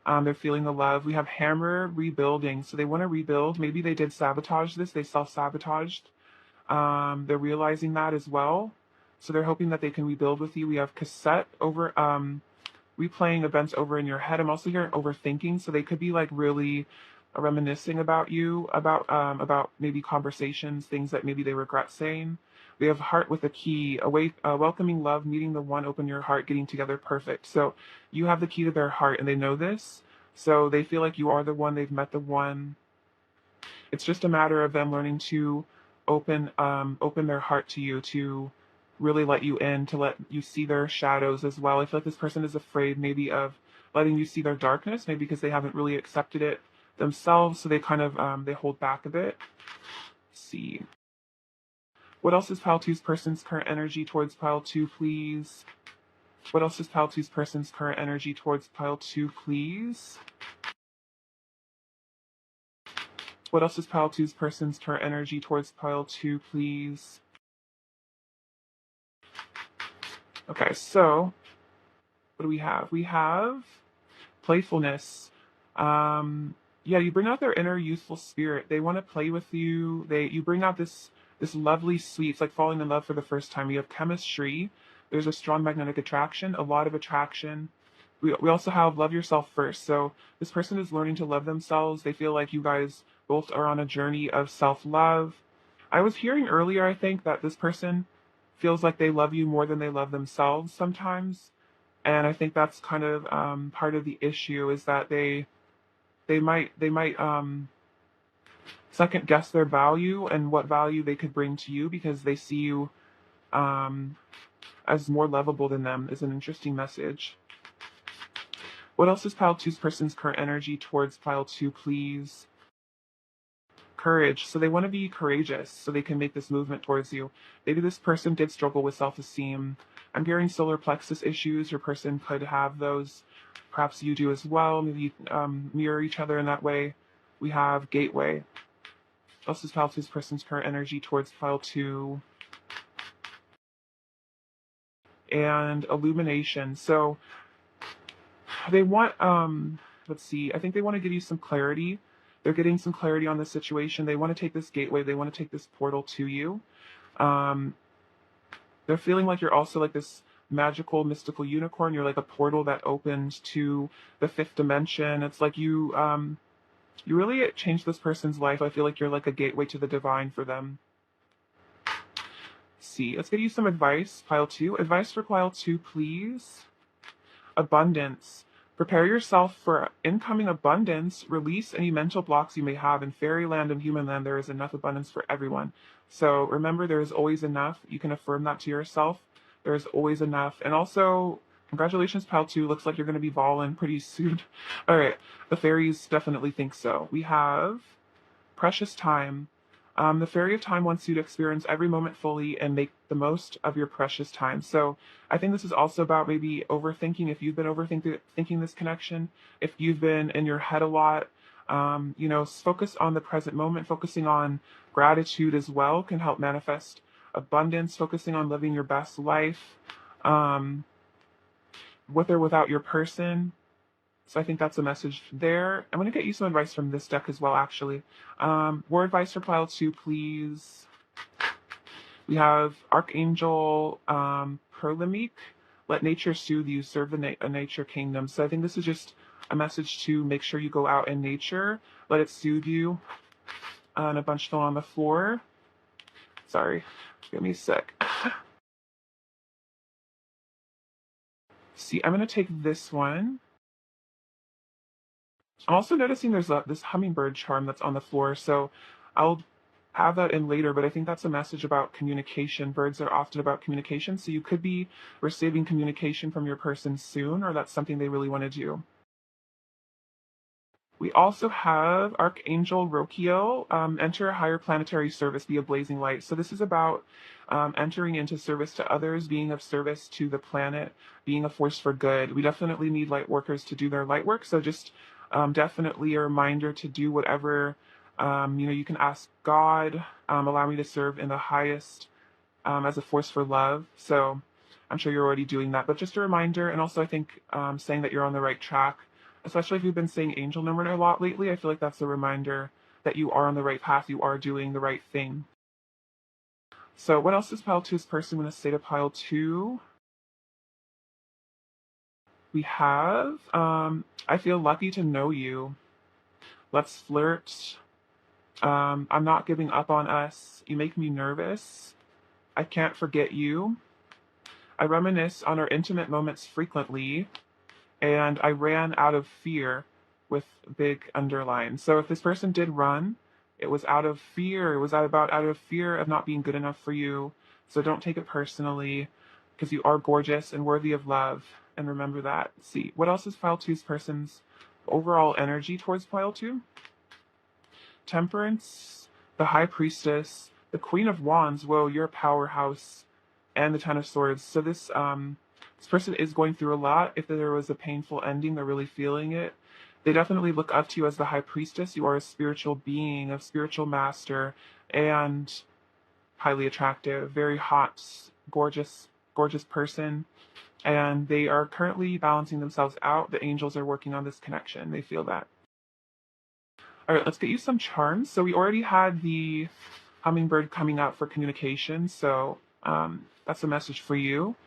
They're feeling the love. We have hammer rebuilding. So they want to rebuild. Maybe they did sabotage this. They self-sabotaged. They're realizing that as well. So they're hoping that they can rebuild with you. We have cassette over replaying events over in your head. I'm also hearing overthinking. So they could be like really reminiscing about you, about maybe conversations, things that maybe they regret saying. We have heart with a key, welcoming love, meeting the one, open your heart, getting together, perfect. So you have the key to their heart, and they know this. So they feel like you are the one, they've met the one. It's just a matter of them learning to open their heart to you, to really let you in, to let you see their shadows as well. I feel like this person is afraid maybe of letting you see their darkness, maybe because they haven't really accepted it themselves, so they kind of they hold back a bit. Let's see. What else is pile two's person's current energy towards pile two, please? What else is pile two's person's current energy towards pile two, please? What else is pile two's person's current energy towards pile two, please? Okay, so what do we have? We have playfulness. Yeah, you bring out their inner youthful spirit. They want to play with you. You bring out this lovely sweet. It's like falling in love for the first time. You have chemistry. There's a strong magnetic attraction, a lot of attraction. We also have love yourself first. So this person is learning to love themselves. They feel like you guys both are on a journey of self-love. I was hearing earlier, I think, that this person feels like they love you more than they love themselves sometimes. And I think that's kind of part of the issue, is that they might second guess their value and what value they could bring to you, because they see you um, as more lovable than them. Is an interesting message. What else is pile two's person's current energy towards pile two, please? Courage. So they want to be courageous so they can make this movement towards you. Maybe this person did struggle with self-esteem. I'm hearing solar plexus issues. Your person could have those. Perhaps you do as well. Maybe you mirror each other in that way. We have gateway. What else is pile two's person's current energy towards pile two? And illumination. So they want let's see, I think they want to give you some clarity. They're getting some clarity on the situation. They want to take this gateway, they want to take this portal to you. um they're feeling like you're also like this magical mystical unicorn. You're like a portal that opens to the fifth dimension. It's like you really changed this person's life. I feel like you're like a gateway to the divine for them. See, let's give you some advice. Pile two, advice for pile two, please. Abundance. Prepare yourself for incoming abundance. Release any mental blocks you may have. In fairyland and human land, there is enough abundance for everyone. So remember, there is always enough. You can affirm that to yourself. There is always enough. And also, congratulations, pal 2. Looks like you're going to be balling pretty soon. All right. The fairies definitely think so. We have precious time. The Fairy of Time wants you to experience every moment fully and make the most of your precious time. So I think this is also about maybe overthinking. If you've been overthinking this connection, if you've been in your head a lot, focus on the present moment. Focusing on gratitude as well can help manifest abundance. Focusing on living your best life, um, with or without your person. So I think that's a message there. I'm going to get you some advice from this deck as well, actually. Word advice for pile 2, please. We have Archangel Perlemique. Let nature soothe you. Serve a nature kingdom. So I think this is just a message to make sure you go out in nature. Let it soothe you. And a bunch fell on the floor. Sorry. Give me a sec. See, I'm going to take this one. I'm also noticing there's this hummingbird charm that's on the floor, so I'll have that in later, but I think that's a message about communication. Birds are often about communication, so you could be receiving communication from your person soon, or that's something they really want to do. We also have Archangel Rokiel, enter a higher planetary service, be a blazing light. So this is about entering into service to others, being of service to the planet, being a force for good. We definitely need light workers to do their light work. So just definitely a reminder to do whatever, you can ask God, allow me to serve in the highest as a force for love. So I'm sure you're already doing that, but just a reminder. And also I think saying that you're on the right track, especially if you've been saying angel number a lot lately. I feel like that's a reminder that you are on the right path, you are doing the right thing. So what else is pile 2's person in a state of pile 2? We have, I feel lucky to know you. Let's flirt. I'm not giving up on us. You make me nervous. I can't forget you. I reminisce on our intimate moments frequently. And I ran out of fear. with big underline. So if this person did run, it was out of fear. It was out of fear of not being good enough for you. So don't take it personally, because you are gorgeous and worthy of love. And remember that. Let's see, what else is pile two's person's overall energy towards pile two? Temperance, the High Priestess, the Queen of Wands. Whoa, you're a powerhouse, and the Ten of Swords. So this person is going through a lot. If there was a painful ending, they're really feeling it. They definitely look up to you as the High Priestess. You are a spiritual being, a spiritual master, and highly attractive, very hot, gorgeous, gorgeous person. And they are currently balancing themselves out. The angels are working on this connection. They feel that. All right, let's get you some charms. So we already had the hummingbird coming out for communication. So that's a message for you.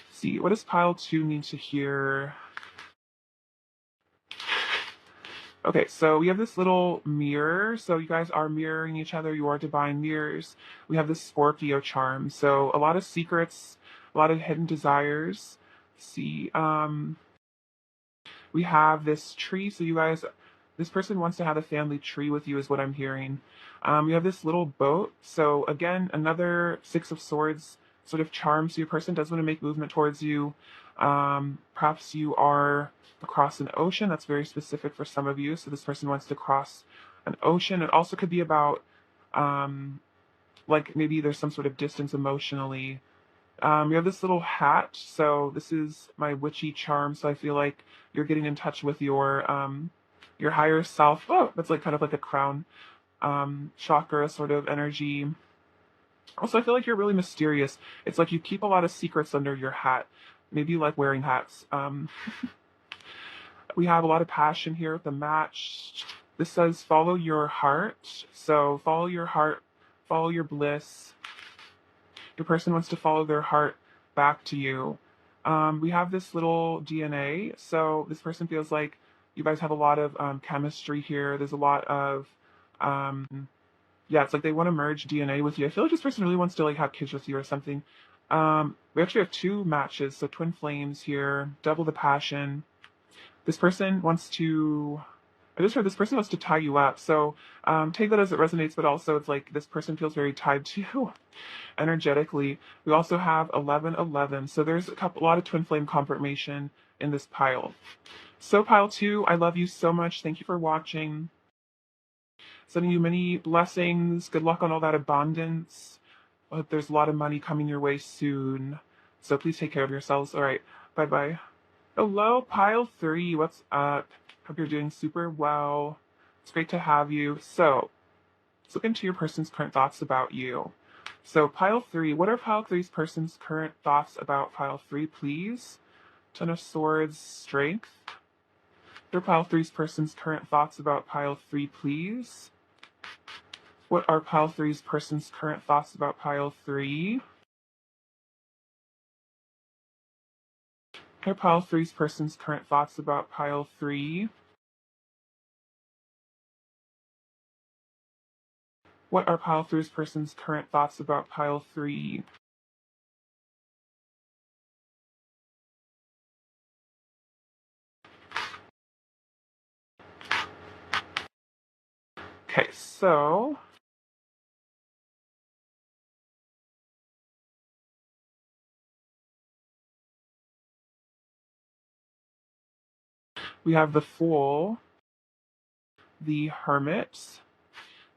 Let's see, what does pile two need to hear? Okay, so we have this little mirror. So you guys are mirroring each other. You are divine mirrors. We have this Scorpio charm. So a lot of secrets, a lot of hidden desires. Let's see, we have this tree. So you guys, this person wants to have a family tree with you is what I'm hearing. You have this little boat. So again, another Six of Swords sort of charm. So your person does want to make movement towards you. Perhaps you are across an ocean. That's very specific for some of you. So this person wants to cross an ocean. It also could be about like maybe there's some sort of distance emotionally. You have this little hat, so this is my witchy charm. So I feel like you're getting in touch with your higher self. Oh, that's like kind of like a crown chakra sort of energy. Also, I feel like you're really mysterious. It's like you keep a lot of secrets under your hat. Maybe you like wearing hats. We have a lot of passion here with the match. This says follow your heart. So follow your heart, follow your bliss. Your person wants to follow their heart back to you. We have this little DNA. So this person feels like you guys have a lot of chemistry here. There's a lot of, yeah, it's like they want to merge DNA with you. I feel like this person really wants to like have kids with you or something. We actually have two matches. So twin flames here, double the passion. This person wants to, I just heard this person wants to tie you up. So take that as it resonates, but also it's like this person feels very tied to you energetically. We also have 1111. So there's a lot of twin flame confirmation in this pile. So pile two, I love you so much. Thank you for watching. Sending you many blessings. Good luck on all that abundance. I hope there's a lot of money coming your way soon. So please take care of yourselves. All right. Bye-bye. Hello, pile three. What's up? Hope you're doing super well. It's great to have you. So let's look into your person's current thoughts about you. So pile three, what are pile three's person's current thoughts about pile three, please? Ten of Swords, strength. What are pile three's person's current thoughts about pile three, please? What are pile three's person's current thoughts about pile three? What are pile three's person's current thoughts about pile three? What are pile three's person's current thoughts about pile three? Okay, so we have the Fool, the Hermit,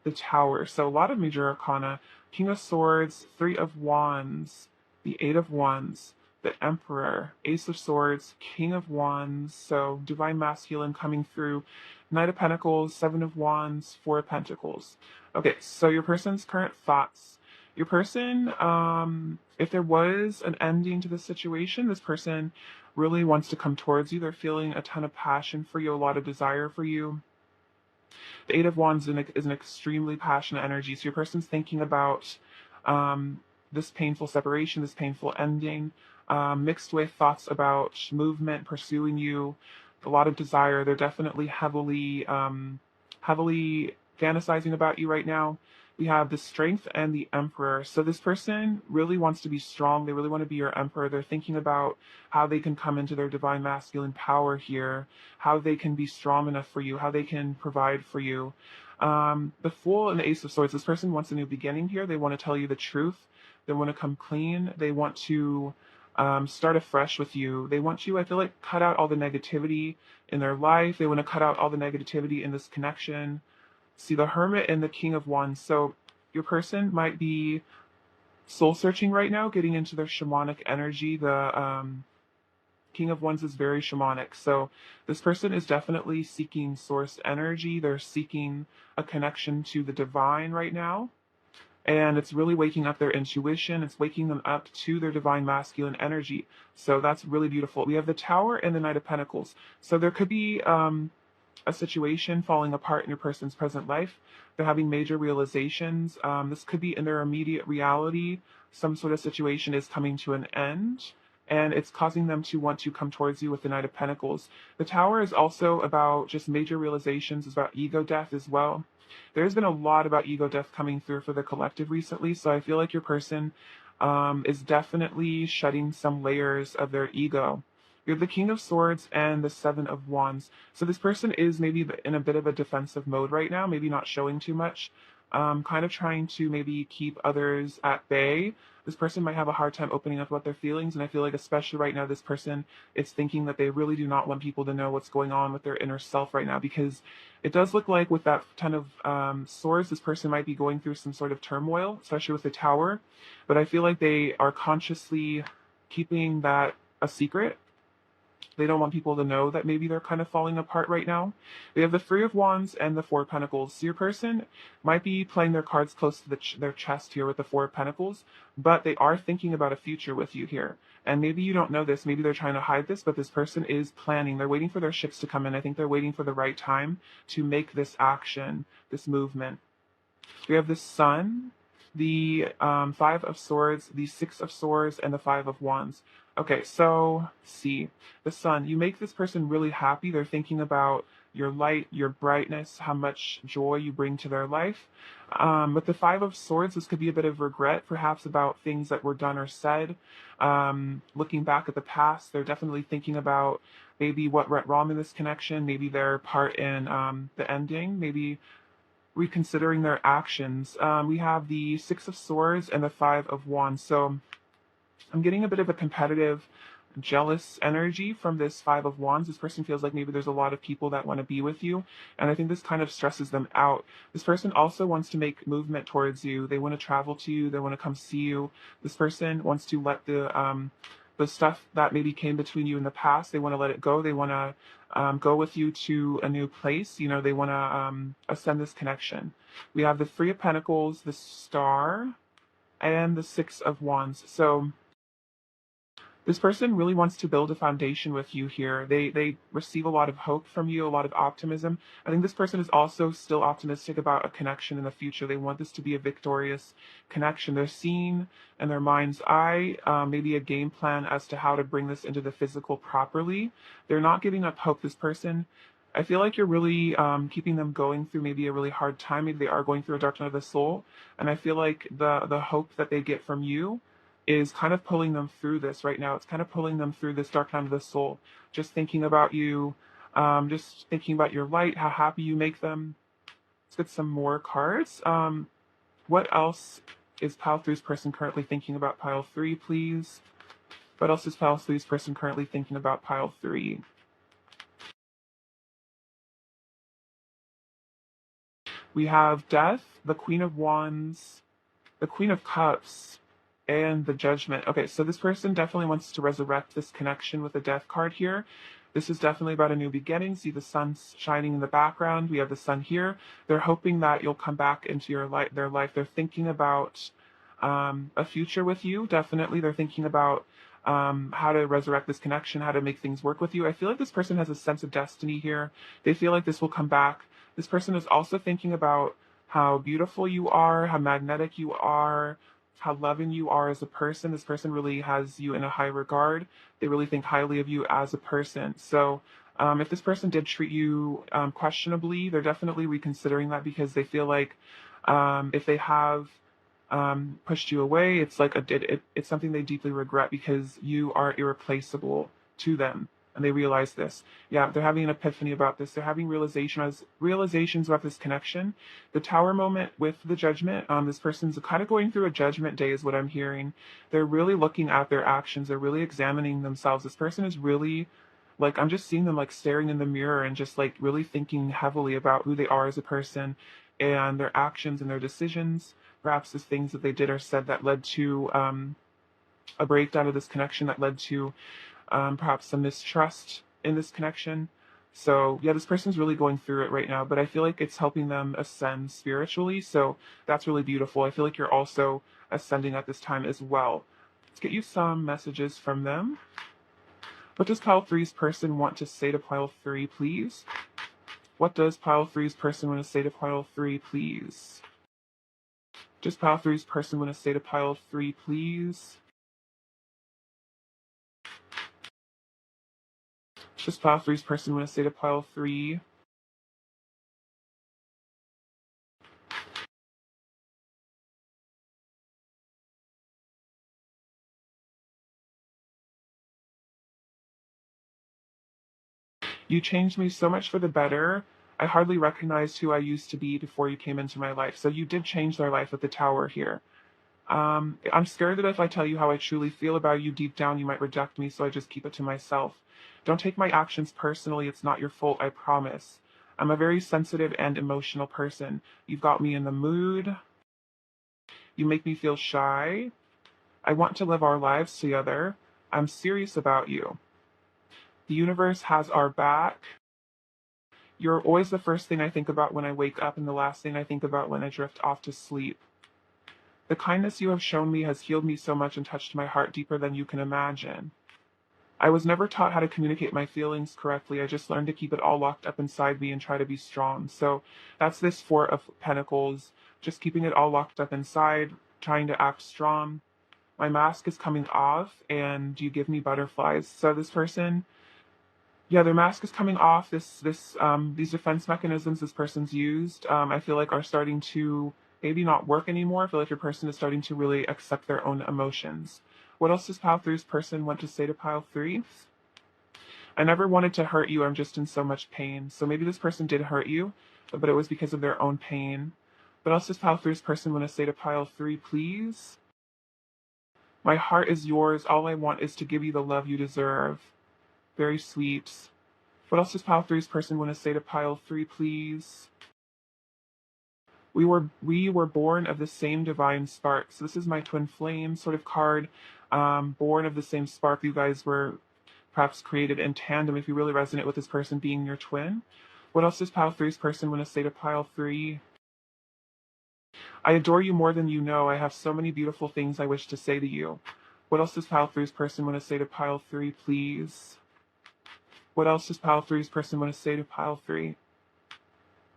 the Tower. So a lot of major arcana. King of Swords, Three of Wands, the Eight of Wands, the Emperor, Ace of Swords, King of Wands. So divine masculine coming through. Knight of Pentacles, Seven of Wands, Four of Pentacles. Okay, so your person's current thoughts. Your person, if there was an ending to this situation, this person really wants to come towards you. They're feeling a ton of passion for you, a lot of desire for you. The Eight of Wands is an extremely passionate energy. So your person's thinking about this painful separation, this painful ending, mixed with thoughts about movement, pursuing you, a lot of desire. They're definitely heavily fantasizing about you right now. we have the Strength and the Emperor. So this person really wants to be strong. They really want to be your emperor. They're thinking about how they can come into their divine masculine power here, how they can be strong enough for you, how they can provide for you. The Fool and the Ace of Swords, this person wants a new beginning here. They want to tell you the truth. They want to come clean. They want to start afresh with you. They want you, I feel like, cut out all the negativity in their life. They want to cut out all the negativity in this connection. See the Hermit and the King of Wands. So your person might be soul searching right now, getting into their shamanic energy. The King of Wands is very shamanic. So this person is definitely seeking source energy. They're seeking a connection to the divine right now. And it's really waking up their intuition. It's waking them up to their divine masculine energy. So that's really beautiful. We have the Tower and the Knight of Pentacles. So there could be a situation falling apart in your person's present life. They're having major realizations. This could be in their immediate reality. Some sort of situation is coming to an end, and it's causing them to want to come towards you with the Knight of Pentacles. The Tower is also about just major realizations. It's about ego death as well. There's been a lot about ego death coming through for the collective recently, so I feel like your person is definitely shedding some layers of their ego. You have the King of Swords and the Seven of Wands. So this person is maybe in a bit of a defensive mode right now, maybe not showing too much, kind of trying to maybe keep others at bay. This person might have a hard time opening up about their feelings, and I feel like especially right now, this person is thinking that they really do not want people to know what's going on with their inner self right now, because it does look like with that Ten of Swords, this person might be going through some sort of turmoil, especially with the Tower, but I feel like they are consciously keeping that a secret. They don't want people to know that maybe they're kind of falling apart right now. We have the Three of Wands and the Four of Pentacles. So your person might be playing their cards close to their chest here with the Four of Pentacles, but they are thinking about a future with you here. And maybe you don't know this. Maybe they're trying to hide this, but this person is planning. They're waiting for their ships to come in. I think they're waiting for the right time to make this action, this movement. We have the Sun, the Five of Swords, the Six of Swords, and the Five of Wands. Okay, so see, the Sun, you make this person really happy. They're thinking about your light, your brightness, how much joy you bring to their life. With the Five of Swords, this could be a bit of regret, perhaps about things that were done or said. Looking back at the past, they're definitely thinking about maybe what went wrong in this connection, maybe their part in the ending, maybe reconsidering their actions. We have the Six of Swords and the Five of Wands. So I'm getting a bit of a competitive, jealous energy from this Five of Wands. This person feels like maybe there's a lot of people that want to be with you, and I think this kind of stresses them out. This person also wants to make movement towards you. They want to travel to you. They want to come see you. This person wants to let the stuff that maybe came between you in the past, they want to let it go. They want to go with you to a new place. You know, they want to ascend this connection. We have the Three of Pentacles, the Star, and the Six of Wands. So this person really wants to build a foundation with you here. They receive a lot of hope from you, a lot of optimism. I think this person is also still optimistic about a connection in the future. They want this to be a victorious connection. They're seeing in their mind's eye maybe a game plan as to how to bring this into the physical properly. They're not giving up hope. This person, I feel like you're really keeping them going through maybe a really hard time. Maybe they are going through a dark night of the soul. And I feel like the hope that they get from you is kind of pulling them through this right now. It's kind of pulling them through this dark night of the soul. Just thinking about you, just thinking about your light, how happy you make them. Let's get some more cards. What else is Pile Three's person currently thinking about? Pile 3, please. What else is Pile Three's person currently thinking about? Pile 3. We have Death, the Queen of Wands, the Queen of Cups, and the Judgment. Okay, so this person definitely wants to resurrect this connection with the Death card here. This is definitely about a new beginning. See the sun shining in the background. We have the sun here. They're hoping that you'll come back into their life. They're thinking about a future with you. Definitely, they're thinking about how to resurrect this connection, how to make things work with you. I feel like this person has a sense of destiny here. They feel like this will come back. This person is also thinking about how beautiful you are, how magnetic you are, how loving you are as a person. This person really has you in a high regard. They really think highly of you as a person. So if this person did treat you questionably, they're definitely reconsidering that because they feel like If they have pushed you away, it's like it's something they deeply regret because you are irreplaceable to them, and they realize this. Yeah, they're having an epiphany about this. They're having realizations about this connection. The Tower moment with the Judgment. This person's kind of going through a judgment day, is what I'm hearing. They're really looking at their actions. They're really examining themselves. This person is really like, I'm just seeing them like staring in the mirror and just like really thinking heavily about who they are as a person and their actions and their decisions. Perhaps the things that they did or said that led to a breakdown of this connection, that led to perhaps some mistrust in this connection. So yeah, this person's really going through it right now, but I feel like it's helping them ascend spiritually. So that's really beautiful. I feel like you're also ascending at this time as well. Let's get you some messages from them. What does pile three's person want to say to pile three, please? What does pile three's person want to say to pile three, please? Does pile three's person want to say to pile three, please? Does pile three's person want to say to pile three? You changed me so much for the better. I hardly recognized who I used to be before you came into my life. So you did change their life with the tower here. I'm scared that if I tell you how I truly feel about you deep down, you might reject me, so I just keep it to myself. Don't take my actions personally. It's not your fault, I promise. I'm a very sensitive and emotional person. You've got me in the mood. You make me feel shy. I want to live our lives together. I'm serious about you. The universe has our back. You're always the first thing I think about when I wake up and the last thing I think about when I drift off to sleep. The kindness you have shown me has healed me so much and touched my heart deeper than you can imagine. I was never taught how to communicate my feelings correctly. I just learned to keep it all locked up inside me and try to be strong. So that's this Four of Pentacles, just keeping it all locked up inside, trying to act strong. My mask is coming off and you give me butterflies. So this person, yeah, their mask is coming off. These defense mechanisms this person's used, I feel like are starting to maybe not work anymore. I feel like your person is starting to really accept their own emotions. What else does pile three's person want to say to pile three? I never wanted to hurt you. I'm just in so much pain. So maybe this person did hurt you, but it was because of their own pain. What else does pile three's person want to say to pile three, please? My heart is yours. All I want is to give you the love you deserve. Very sweet. What else does pile three's person want to say to pile three, please? We were born of the same divine spark. So this is my twin flame sort of card. Born of the same spark. You guys were perhaps created in tandem if you really resonate with this person being your twin. What else does pile three's person want to say to pile three? I adore you more than you know. I have so many beautiful things I wish to say to you. What else does pile three's person want to say to pile three, please? What else does pile three's person want to say to pile three?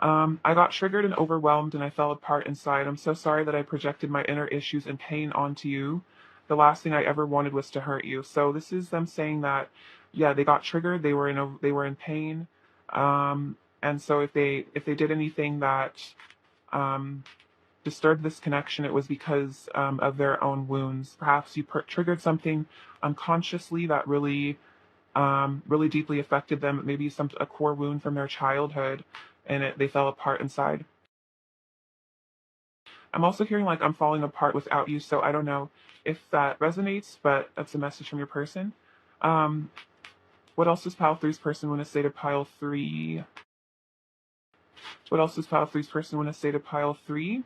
I got triggered and overwhelmed and I fell apart inside. I'm so sorry that I projected my inner issues and pain onto you. The last thing I ever wanted was to hurt you. So this is them saying that, yeah, they got triggered. They were in pain. And so if they did anything that um, disturbed this connection, it was because of their own wounds. Perhaps you triggered something unconsciously that really deeply affected them. Maybe a core wound from their childhood, and they fell apart inside. I'm also hearing like I'm falling apart without you, so I don't know if that resonates, but that's a message from your person. Um, what else does pile three's person want to say to pile three? What else does pile three's person want to say to pile three?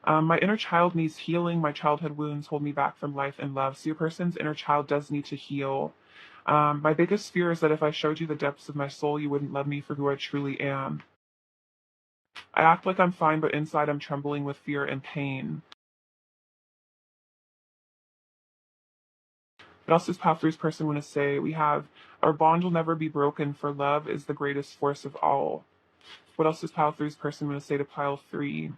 My inner child needs healing. My childhood wounds hold me back from life and love. So your person's inner child does need to heal. My biggest fear is that if I showed you the depths of my soul, you wouldn't love me for who I truly am. I act like I'm fine, but inside I'm trembling with fear and pain. What else does Path 3's person want to say? We have, our bond will never be broken, for love is the greatest force of all. What else does Pile 3's person want to say to Pile 3?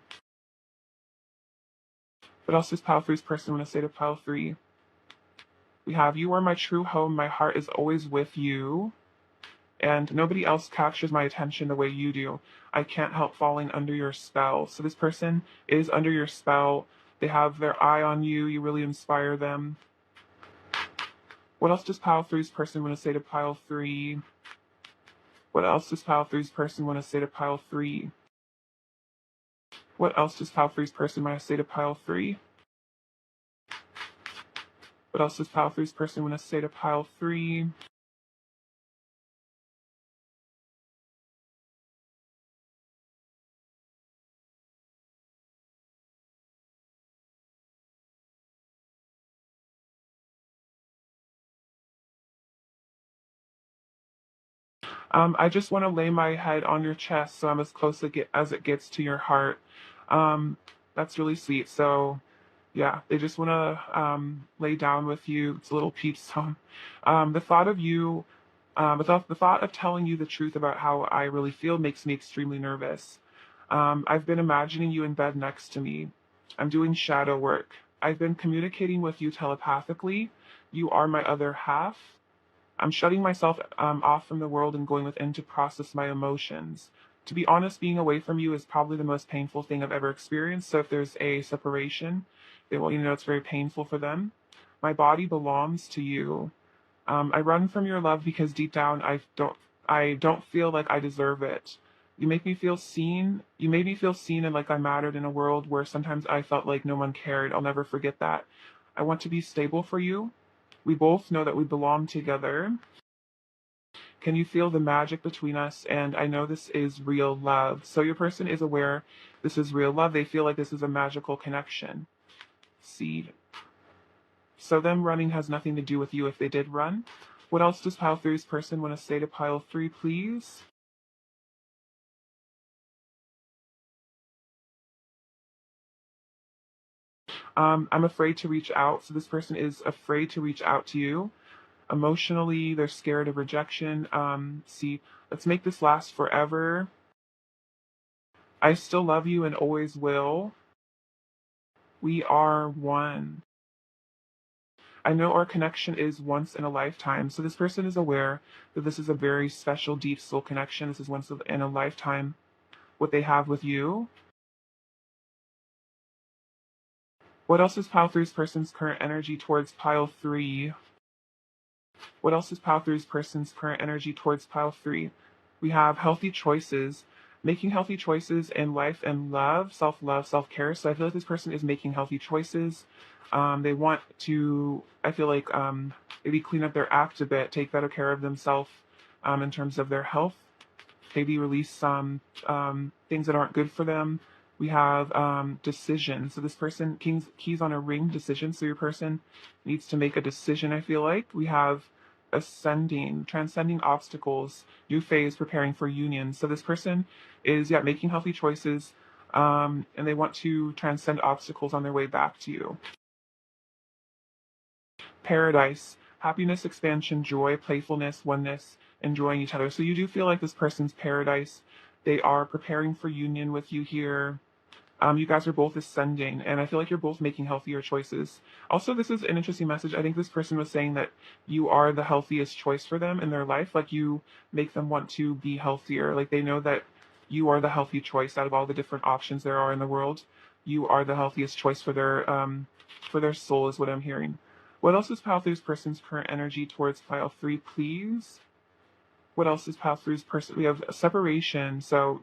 What else does Pile 3's person want to say to Pile 3? We have, you are my true home. My heart is always with you. and nobody else captures my attention the way you do. I can't help falling under your spell. So this person is under your spell. They have their eye on you. You really inspire them. What else does pile three's person want to say to pile three? What else does pile three's person want to say to pile three? What else does pile three's person want to say to pile three? What else does pile three's person want to say to pile three? I just want to lay my head on your chest so I'm as close as it gets to your heart. Um, that's really sweet. So, yeah, they just want to lay down with you. It's a little peach song. The thought of you, the thought of telling you the truth about how I really feel makes me extremely nervous. I've been imagining you in bed next to me. I'm doing shadow work. I've been communicating with you telepathically. You are my other half. I'm shutting myself off from the world and going within to process my emotions. To be honest, being away from you is probably the most painful thing I've ever experienced. So if there's a separation, they want you to know it's very painful for them. My body belongs to you. I run from your love because deep down I don't feel like I deserve it. You make me feel seen. You made me feel seen and like I mattered in a world where sometimes I felt like no one cared. I'll never forget that. I want to be stable for you. We both know that we belong together. Can you feel the magic between us? And I know this is real love. So your person is aware this is real love. They feel like this is a magical connection. Seed. So them running has nothing to do with you if they did run. What else does pile three's person want to say to pile three, please? I'm afraid to reach out. So this person is afraid to reach out to you. Emotionally, they're scared of rejection. See, let's make this last forever. I still love you and always will. We are one. I know our connection is once in a lifetime. So this person is aware that this is a very special, deep soul connection. This is once in a lifetime what they have with you. What else is pile three's person's current energy towards pile three? What else is pile three's person's current energy towards pile three? We have healthy choices, making healthy choices in life and love, self care. So I feel like this person is making healthy choices. They want to, I feel like, maybe clean up their act a bit, take better care of themselves in terms of their health, maybe release some things that aren't good for them. We have decision. So this person keys on a ring decision. So your person needs to make a decision. I feel like we have ascending, transcending obstacles, new phase, preparing for union. So this person is making healthy choices, and they want to transcend obstacles on their way back to you. Paradise, happiness, expansion, joy, playfulness, oneness, enjoying each other. So you do feel like this person's paradise. They are preparing for union with you here. You guys are both ascending, and I feel like you're both making healthier choices. Also, this is an interesting message. I think this person was saying that you are the healthiest choice for them in their life. Like you make them want to be healthier. Like they know that you are the healthy choice out of all the different options there are in the world. You are the healthiest choice for their soul, is what I'm hearing. What else is pile three's person's current energy towards pile three, please? What else is pile three's person? We have a separation. So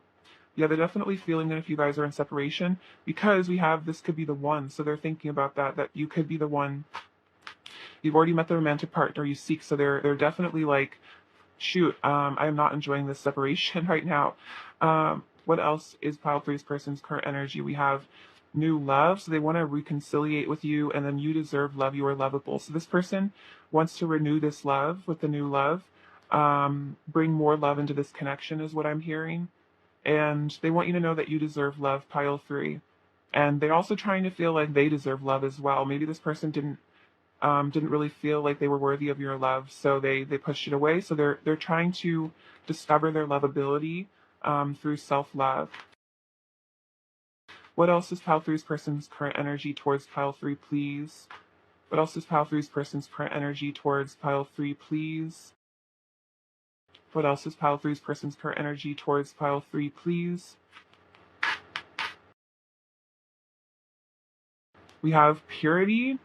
yeah, they're definitely feeling that if you guys are in separation, because we have this could be the one. So they're thinking about that you could be the one. You've already met the romantic partner you seek. So they're definitely like, shoot, I am not enjoying this separation right now. What else is pile three's person's current energy? We have new love. So they want to reconciliate with you, and then you deserve love. You are lovable. So this person wants to renew this love with the new love. Bring more love into this connection is what I'm hearing. And they want you to know that you deserve love, pile three. And they're also trying to feel like they deserve love as well. Maybe this person didn't really feel like they were worthy of your love, so they pushed it away. So they're trying to discover their lovability through self-love. What else is pile three's person's current energy towards pile three, please? What else is pile three's person's current energy towards pile three, please? What else is pile three's person's current energy towards pile three, please? We have purity,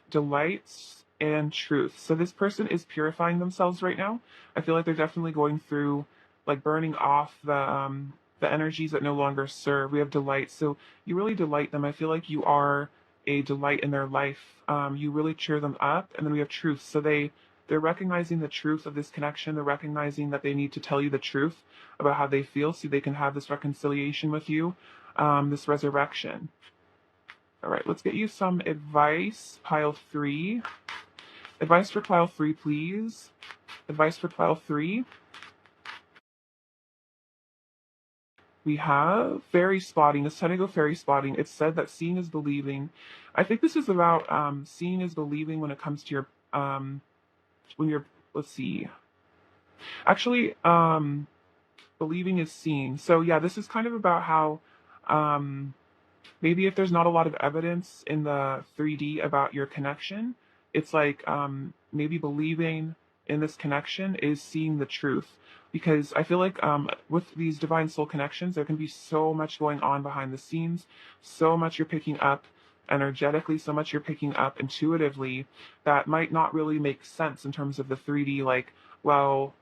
delights, and truth. So this person is purifying themselves right now. I feel like they're definitely going through, like, burning off the energies that no longer serve. We have delight, so you really delight them. I feel like you are a delight in their life. You really cheer them up. And then we have truth. So they're recognizing the truth of this connection. They're recognizing that they need to tell you the truth about how they feel so they can have this reconciliation with you, this resurrection. All right, let's get you some advice, pile three. Advice for pile three, please. Advice for pile three. We have fairy spotting. It's time to go fairy spotting. It's said that seeing is believing. I think this is about seeing is believing when it comes to your when you're, let's see. Actually, believing is seeing. So yeah, this is kind of about how maybe if there's not a lot of evidence in the 3D about your connection, it's like maybe believing in this connection is seeing the truth. Because I feel like with these divine soul connections, there can be so much going on behind the scenes, so much you're picking up energetically, so much you're picking up intuitively that might not really make sense in terms of the 3D, like, well,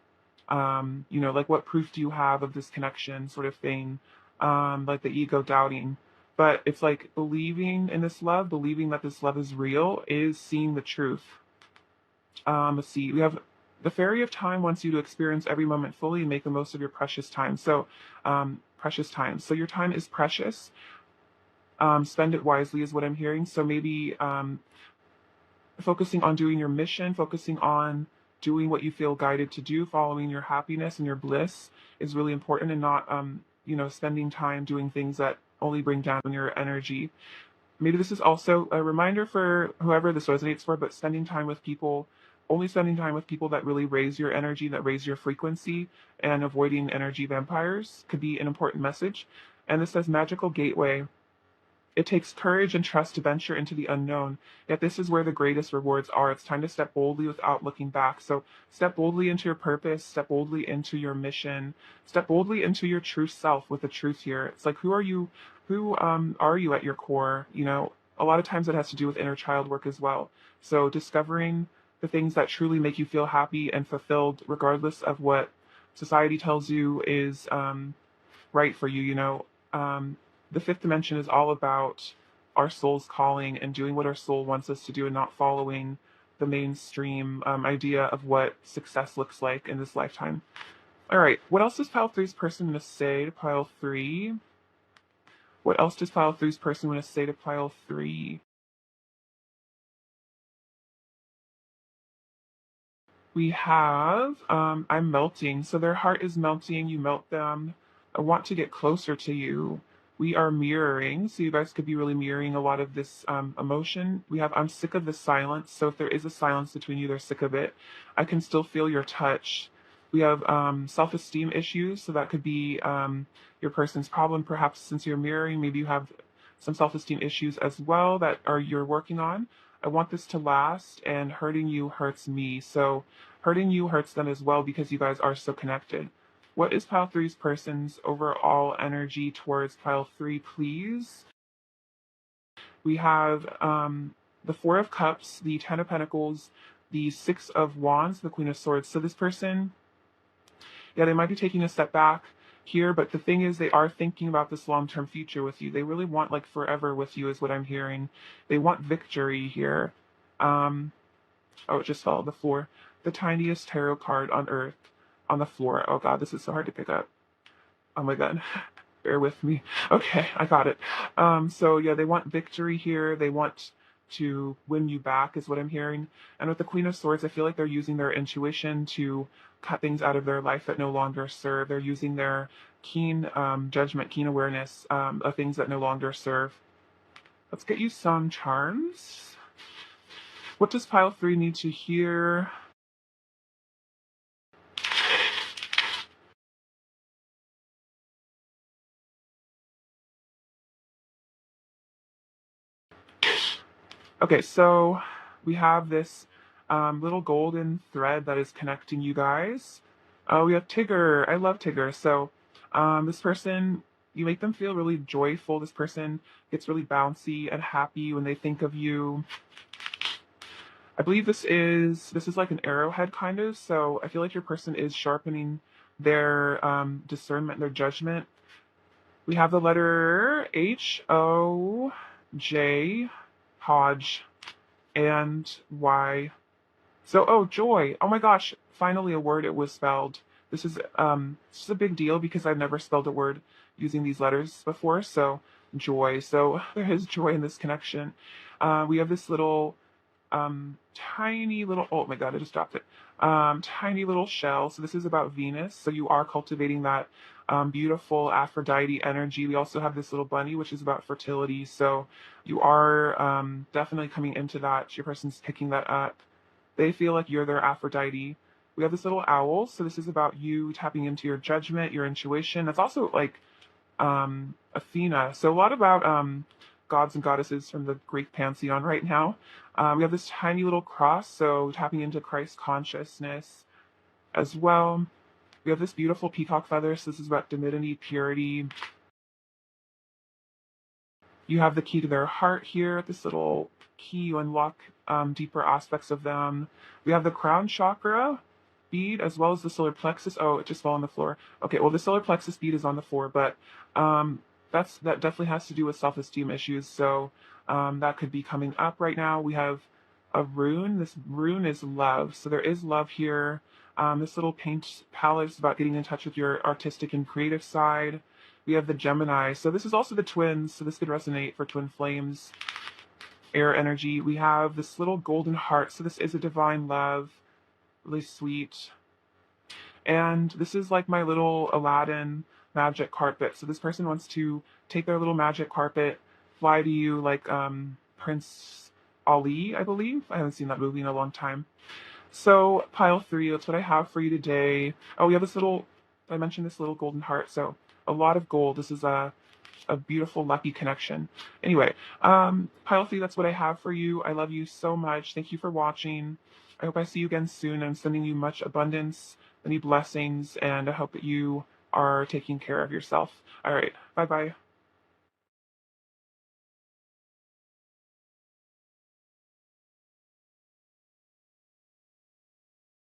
like what proof do you have of this connection sort of thing, like the ego doubting. But it's like believing in this love, believing that this love is real, is seeing the truth. Let's see, we have the fairy of time wants you to experience every moment fully and make the most of your precious time. So, precious time. So your time is precious. Spend it wisely is what I'm hearing. So maybe focusing on doing your mission, focusing on doing what you feel guided to do, following your happiness and your bliss is really important, and not, spending time doing things that only bring down your energy. Maybe this is also a reminder for whoever this resonates for, but only spending time with people that really raise your energy, that raise your frequency, and avoiding energy vampires could be an important message. And this says magical gateway. It takes courage and trust to venture into the unknown, yet this is where the greatest rewards are. It's time to step boldly without looking back. So step boldly into your purpose, step boldly into your mission, step boldly into your true self with the truth here. It's like, who are you? Who are you at your core? A lot of times it has to do with inner child work as well. So discovering the things that truly make you feel happy and fulfilled, regardless of what society tells you is right for you. The fifth dimension is all about our soul's calling and doing what our soul wants us to do and not following the mainstream idea of what success looks like in this lifetime. All right, what else does pile three's person want to say to pile three? What else does pile three's person want to say to pile three? We have I'm melting. So their heart is melting. You melt them. I want to get closer to you. We are mirroring. So you guys could be really mirroring a lot of this emotion. We have I'm sick of the silence. So if there is a silence between you, they're sick of it. I can still feel your touch. We have self-esteem issues. So that could be your person's problem. Perhaps since you're mirroring, maybe you have some self-esteem issues as well that are you're working on. I want this to last, and hurting you hurts me. So hurting you hurts them as well because you guys are so connected. What is pile three's person's overall energy towards pile three, please? We have the Four of Cups, the Ten of Pentacles, the Six of Wands, the Queen of Swords. So this person, yeah, they might be taking a step back here, but the thing is, they are thinking about this long-term future with you. They really want, like, forever with you, is what I'm hearing. They want victory here. Oh, it just fell on the floor. The tiniest tarot card on earth on the floor. Oh God, this is so hard to pick up. Oh my God. Bear with me. Okay, I got it. So yeah, they want victory here. They want to win you back, is what I'm hearing. And with the Queen of Swords, I feel like they're using their intuition to cut things out of their life that no longer serve. They're using their keen judgment, keen awareness of things that no longer serve. Let's get you some charms. What does pile three need to hear? Okay, so we have this little golden thread that is connecting you guys. Oh, we have Tigger. I love Tigger. So, this person, you make them feel really joyful. This person gets really bouncy and happy when they think of you. I believe this is like an arrowhead kind of. So I feel like your person is sharpening their discernment, their judgment. We have the letter H-O-J, Hodge, and Y. So, oh, joy. Oh my gosh, finally a word it was spelled. This is a big deal because I've never spelled a word using these letters before. So, joy. So there is joy in this connection. We have this little tiny little, oh my god, I just dropped it. Tiny little shell. So this is about Venus. So you are cultivating that beautiful Aphrodite energy. We also have this little bunny, which is about fertility. So you are definitely coming into that. Your person's picking that up. They feel like you're their Aphrodite. We have this little owl. So this is about you tapping into your judgment, your intuition. That's also like Athena. So a lot about gods and goddesses from the Greek pantheon right now. We have this tiny little cross, so tapping into Christ consciousness as well. We have this beautiful peacock feather, so this is about divinity, purity. You have the key to their heart here, this little key, you unlock deeper aspects of them. We have the crown chakra bead as well as the solar plexus. Oh, it just fell on the floor. Okay, well, the solar plexus bead is on the floor, but um, that definitely has to do with self-esteem issues. So that could be coming up right now. We have a rune. This rune is love. So there is love here. This little paint palette is about getting in touch with your artistic and creative side. We have the Gemini. So this is also the twins. So this could resonate for twin flames, air energy. We have this little golden heart. So this is a divine love, really sweet. And this is like my little Aladdin magic carpet. So this person wants to take their little magic carpet, fly to you like Prince Ali, I believe. I haven't seen that movie in a long time. So pile three, that's what I have for you today. Oh, we have this little, I mentioned this little golden heart. So a lot of gold. This is a beautiful lucky connection. Anyway, pile three, that's what I have for you. I love you so much. Thank you for watching. I hope I see you again soon. I'm sending you much abundance, many blessings, and I hope that you are taking care of yourself. All right, bye bye.